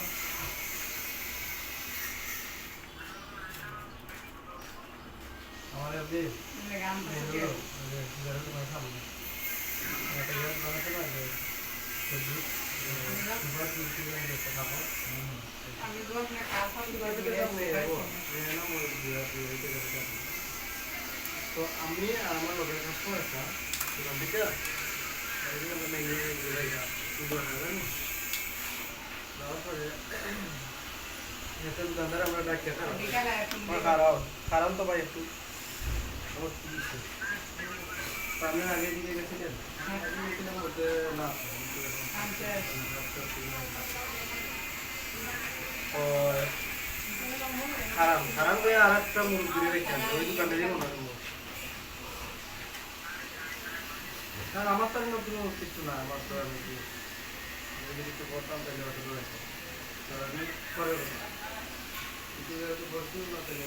আমার আপনি গান সিগারেট খাবো একটা ইয়ার বানাতে পারবে বাদ দিতে হবে খাবো আমি দোষ না কাল সব তো আমি আর আমার লোকের কাজ করে একটা বিটা তারপরে দোকানদার আমরা ডাকতে বিকালে এখন কারণ তো ভাই একটু আমি আগে দিকে গেছিলেন গেছিলাম বলতে না খারাপ হয়ে আর একটা মুরগি রেখে ওই দোকানেরই মনে হয় কারণ আমার তো কোনো কিছু না আমার তো আমি যদি কিছু করতাম তাহলে হয়তো রয়েছে তো আমি করে কিছু যেহেতু বসি না তাহলে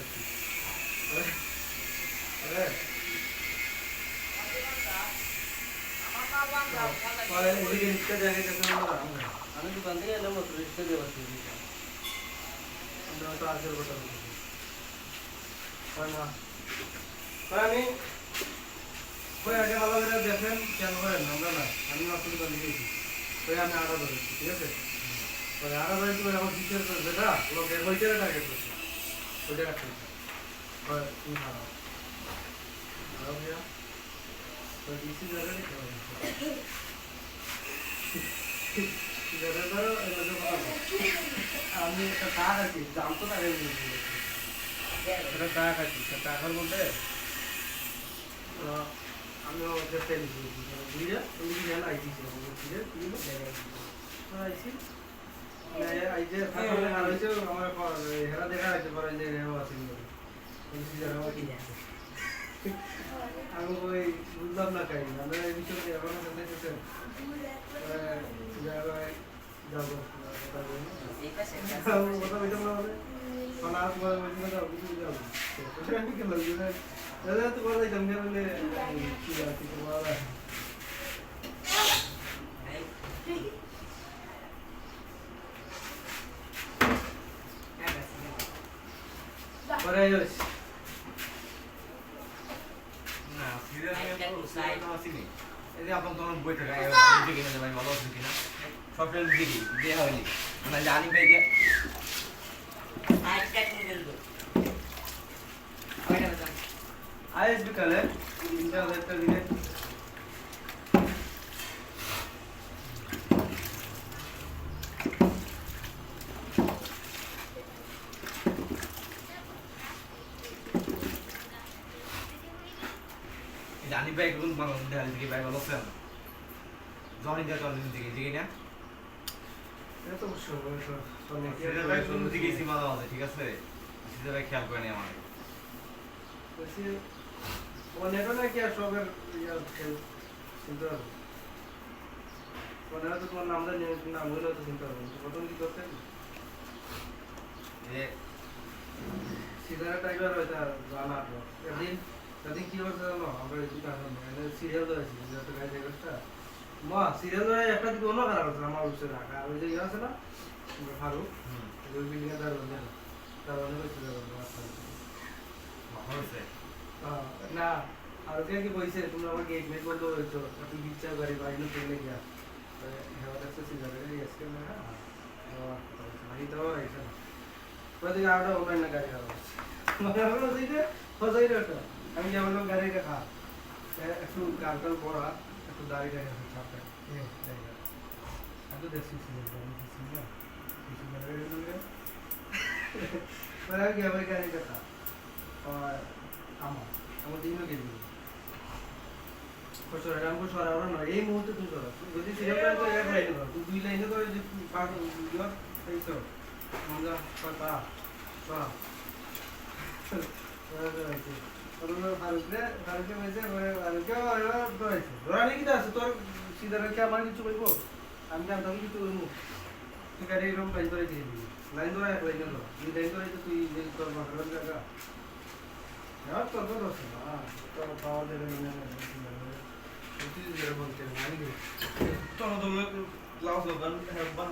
আমি দোকান থেকে এলাম রিক্সা দিয়ে বসি তো আসল কথা আমি ওই আগে ভালো করে দেখেন কেন করেন আমরা না আমি মাত্র দোকান দিয়েছি ওই আমি আড়া ধরেছি ঠিক আছে ওই আড়া ধরেছি ওই আমার টিচার করবে না লোকের ওইটারে টার্গেট করছে ওইটা রাখতে তুমি খারাপ খারাপ ভাইয়া ওই ডিসি ধরে আমি একটা টাকা আছি দাম তো টাকা একটা টাকা আছি টাকার মধ্যে আমি ওদের টেলিস বুঝলে তুমি জান আইছি বুঝলে তুমি আইছি আইছে তারপরে আর হইছে আমার হেরা দেখা আছে পরে যে রেও আছে আমি ওই বুঝলাম না কাই আমরা এই বিষয়ে এখন জানতেছে যাবো কথা বলতে বলে কোন আর বলে বলতে যাও কিছু যাও আমি কি বলবো দাদা তো বলে জমে বলে কি আছে তোমার পরে যাস না সিরিয়াসলি এই যে আপনার তোমার বই থেকে দেখে নেবে ভাই ভালো আছে কিনা সব ফ্রেন্ড দেখি দেয়া হয়নি মানে জানি ভাই যে আইস বিকালে 3,000 দিনে জানি ভাই কোন বাংলা দেখাল থেকে ভাই ভালো আছে জনি দা জনি দিকে দিকে না এটা তো সিরিয়াস ভাই কোন দিকে সীমা দাও আছে ঠিক আছে সিরিয়াস ভাই খেয়াল করে নি আমার বেশি অনেক না কি আর সবের ইয়া চিন্তা ওনারা তো তোমার নামটা নিয়ে নাম হলেও তো চিন্তা করবেন প্রথম কি করতে যে সিগারেট টাইগার হয়তো জানা তো একদিন কি হচ্ছে জানো আমরা এই দোকান সিরিয়াল ধরেছি যত গাড়ি জায়গাটা মা সিরিয়াল ধরে একটা দিকে অন্য খারাপ হচ্ছে আমার উঠছে না আর ওই যে ইয়ে আছে না ফারুক ওই বিল্ডিং এর দারোয়ান হচ্ছে ভালো আছে না আর ওকে কি কইছে তুমি আমার গেট মেট বন্ধ হয়েছো একটু বিচ্ছা গাড়ি বাইরে চলে গিয়া হেওয়া দেখছে সিগারেট এসকে না আমি তো এটা প্রতি আড়া ওখানে না গাড়ি খাওয়া মানে আমরা দিতে ফসাই রাখা আমি যেমন গাড়ি রাখা একটু গালটাল পড়া একটু দাড়ি রাখা চাপে আমি দেখছি মানে আমি গিয়ে গাড়ি রাখা আমার দিনও গেলি রামপুর সরাবো না এই মুহূর্তে তুমি করো যদি সিরিয়াল তো এক লাইনে করো তুমি 2 লাইনে করে যদি পাঁচ দিও এইতো মজা পাতা সরা ফারুকে মেসে ফারুকে ধরেছে ধরা কি আছে তোর সিধা রেখে আমার কিছু বলবো আমি জানতাম কিছু বলবো তুই গাড়ি এরকম লাইন ধরে দিয়ে দিবি লাইন ধরে এক লাইনে ধরো 2 লাইন ধরে তো তুই তোর মাথার জায়গা यार तो दोस्त हां तो पावर दे रहे हैं इतनी देर बोलते हैं मानी गई চলো তুমি গ্লাউজ দোকান বান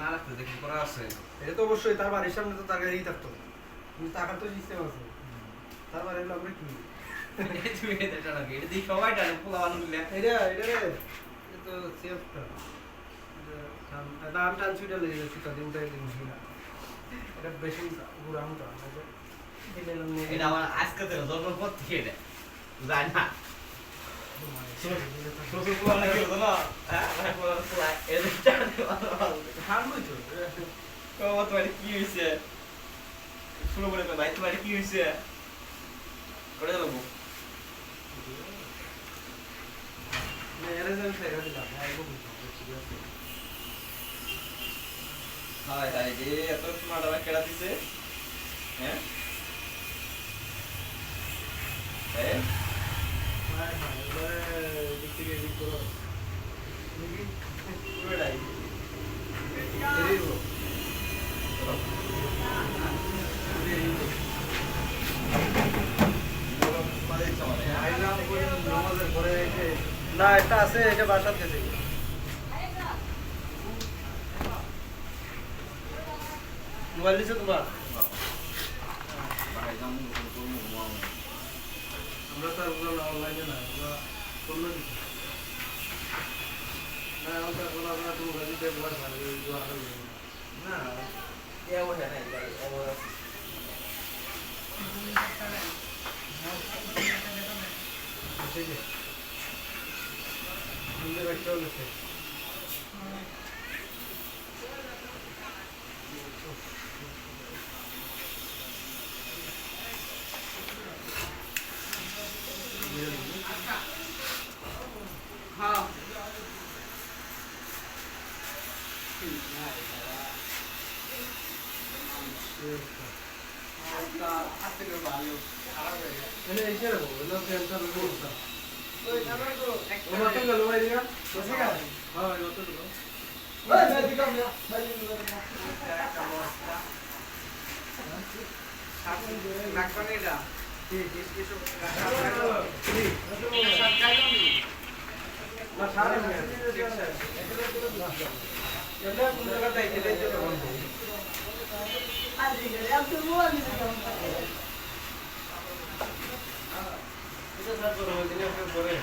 না রাখতে দেখি করা আছে এটা তো অবশ্যই তার বাড়ির সামনে তো তার গাড়ি থাকতো কিন্তু টাকা তো সিস্টেম আছে তার বাড়ির লোক কি তুমি এটা লাগে এটা দিয়ে সবাই টানে পোলা বান মিলে এটা রে এটা তো সেফটা এটা এটা আমি টান ছুটে লেগে যাচ্ছি তাদের উঠে দিন না এটা বেশি ঘুরাম তো এটা আমার আজকে থেকে জন্মের পর থেকে এটা জানি না শ্বশুর পোলা লাগে তো না হ্যাঁ মানে পোলা এদের জানে হারবই তো তোমার কি হয়েছে শুরু করে ভাই তোমার কি হয়েছে করে দেবো হায় হায় রে এত স্মার্ট আবার কেডা দিছে হ্যাঁ হ্যাঁ পুরোটাই না একটা আছে এটা বাসার গেছে মোবাইল দিছে তোমার আমরা তো আর অনলাইনে না আমরা করলো দিচ্ছি না আমরা কোনো আপনার তো মোবাইল দিতে ভয় পাবে না এ অবস্থা নাই অবস্থা ঠিক আছে সুন্দর একটা হচ্ছে হ্যাঁ আজকে ভালো খারাপ হয়ে গেছে এনে এসে রাখো এলো ক্যান্সার রোগটা ওই জানো তো একটা ওমা তো গেল ভাই দিয়া বসে গেল হ্যাঁ এই তো গেল ওই ভাই দিকাম না ভাই একটা বস্তা সাথে রাখবানি এটা ঠিক কিছু ঠিক সরকারি না সারা এটা কোন জায়গাতে এটা তো বন্ধ এটা স্যার করো দিনে পরে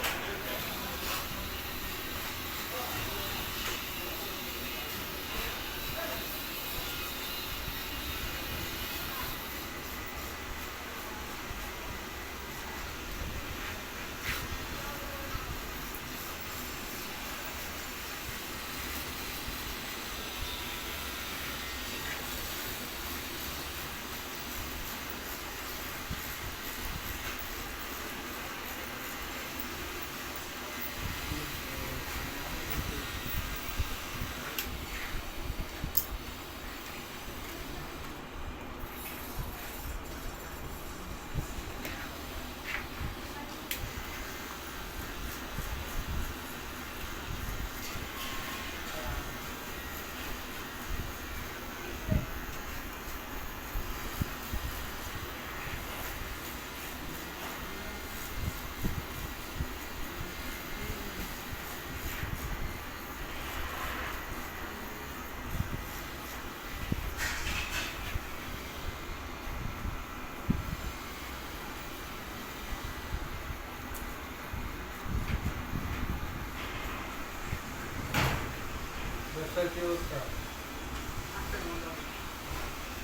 ব্যবসার কি অবস্থা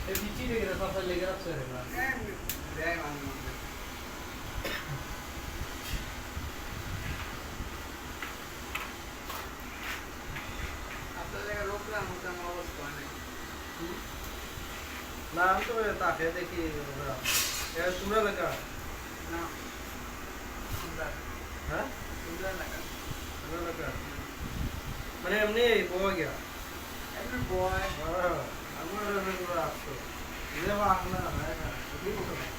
এই পিচি লেগে সব লেগে রাখছে রে না দেয় মাঝে মধ্যে আপনার জায়গায় রোগলাম তেমন অবস্থা নেই না আমি তো তাকে দেখি তোমরা লেখা না সুন্দর হ্যাঁ সুন্দর লাগা তোমরা লেখা মানে এমনি বয়া গিয়া এমনি বয় হ্যাঁ আমার এগুলো আসতো এটা বাং না না কি বলতো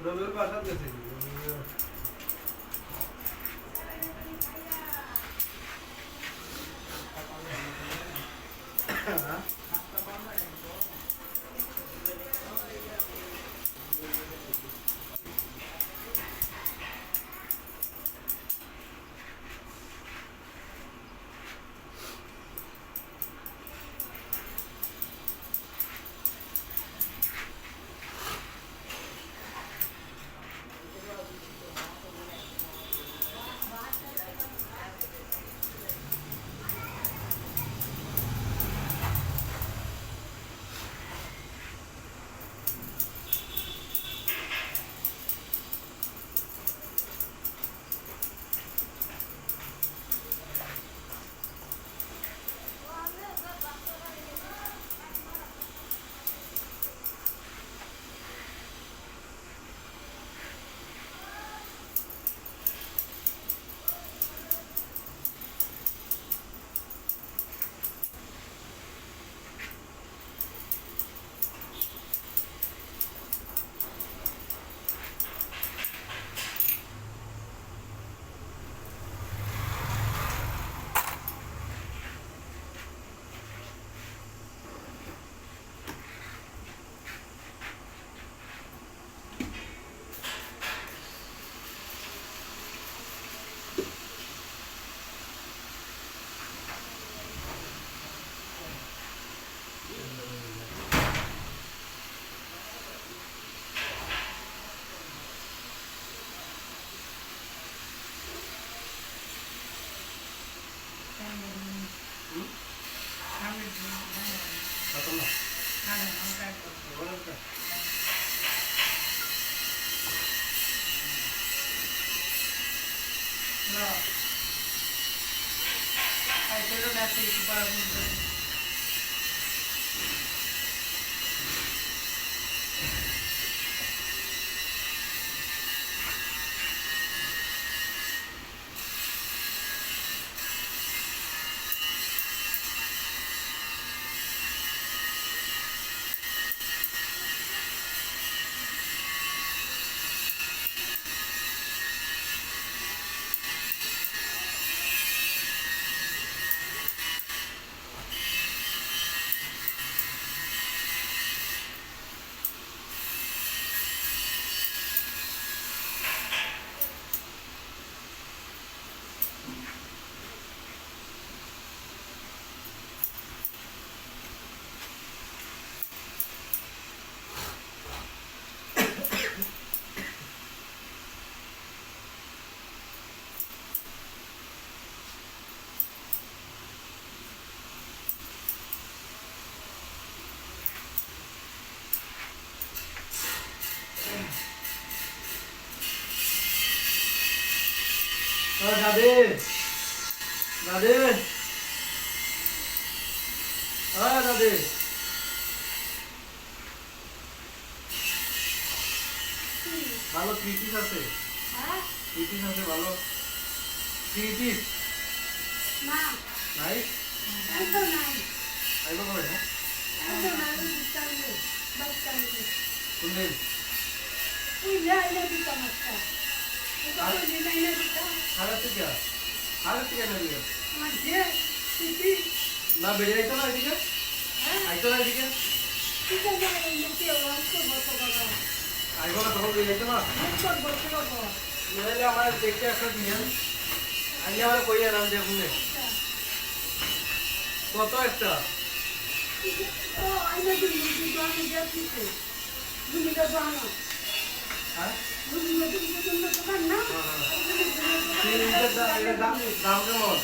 রবির বাসাত গেছে দাদে দাদে দাদে ভালো ক্রিটিস আছে ক্রিটিস আছে ভালো ক্রিটিস নাই আইব কবে না কোনদিন হারাতে থেকে না দিকে না বেরিয়ে আইতো না এদিকে আইতো না এদিকে আইব না তখন বেরিয়ে আইতো না নইলে আমার দেখতে একটা দিন আইলে আমার কইয়া নাম দিয়ে শুনে কত একটা হ্যাঁ দাম কেমন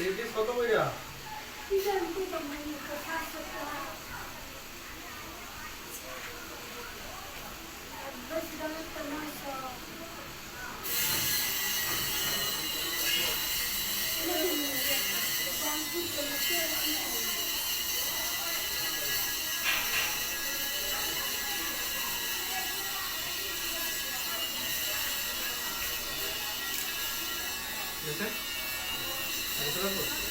এই পিস কত কইরা বুঝছেন? বুঝতে পারছো?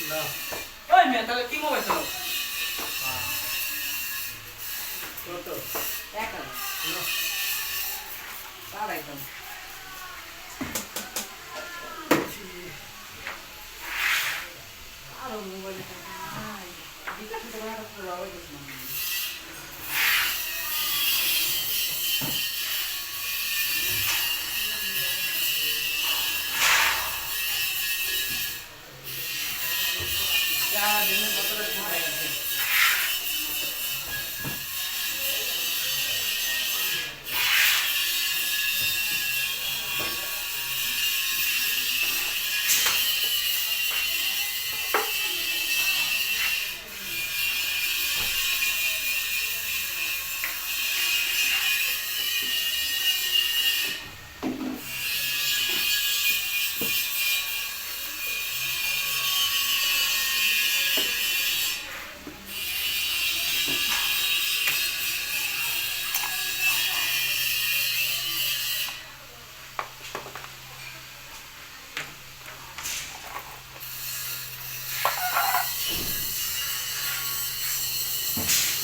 না ওই মেয়ে তাহলে কি মোবাইল চালাও? কত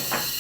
Thank you.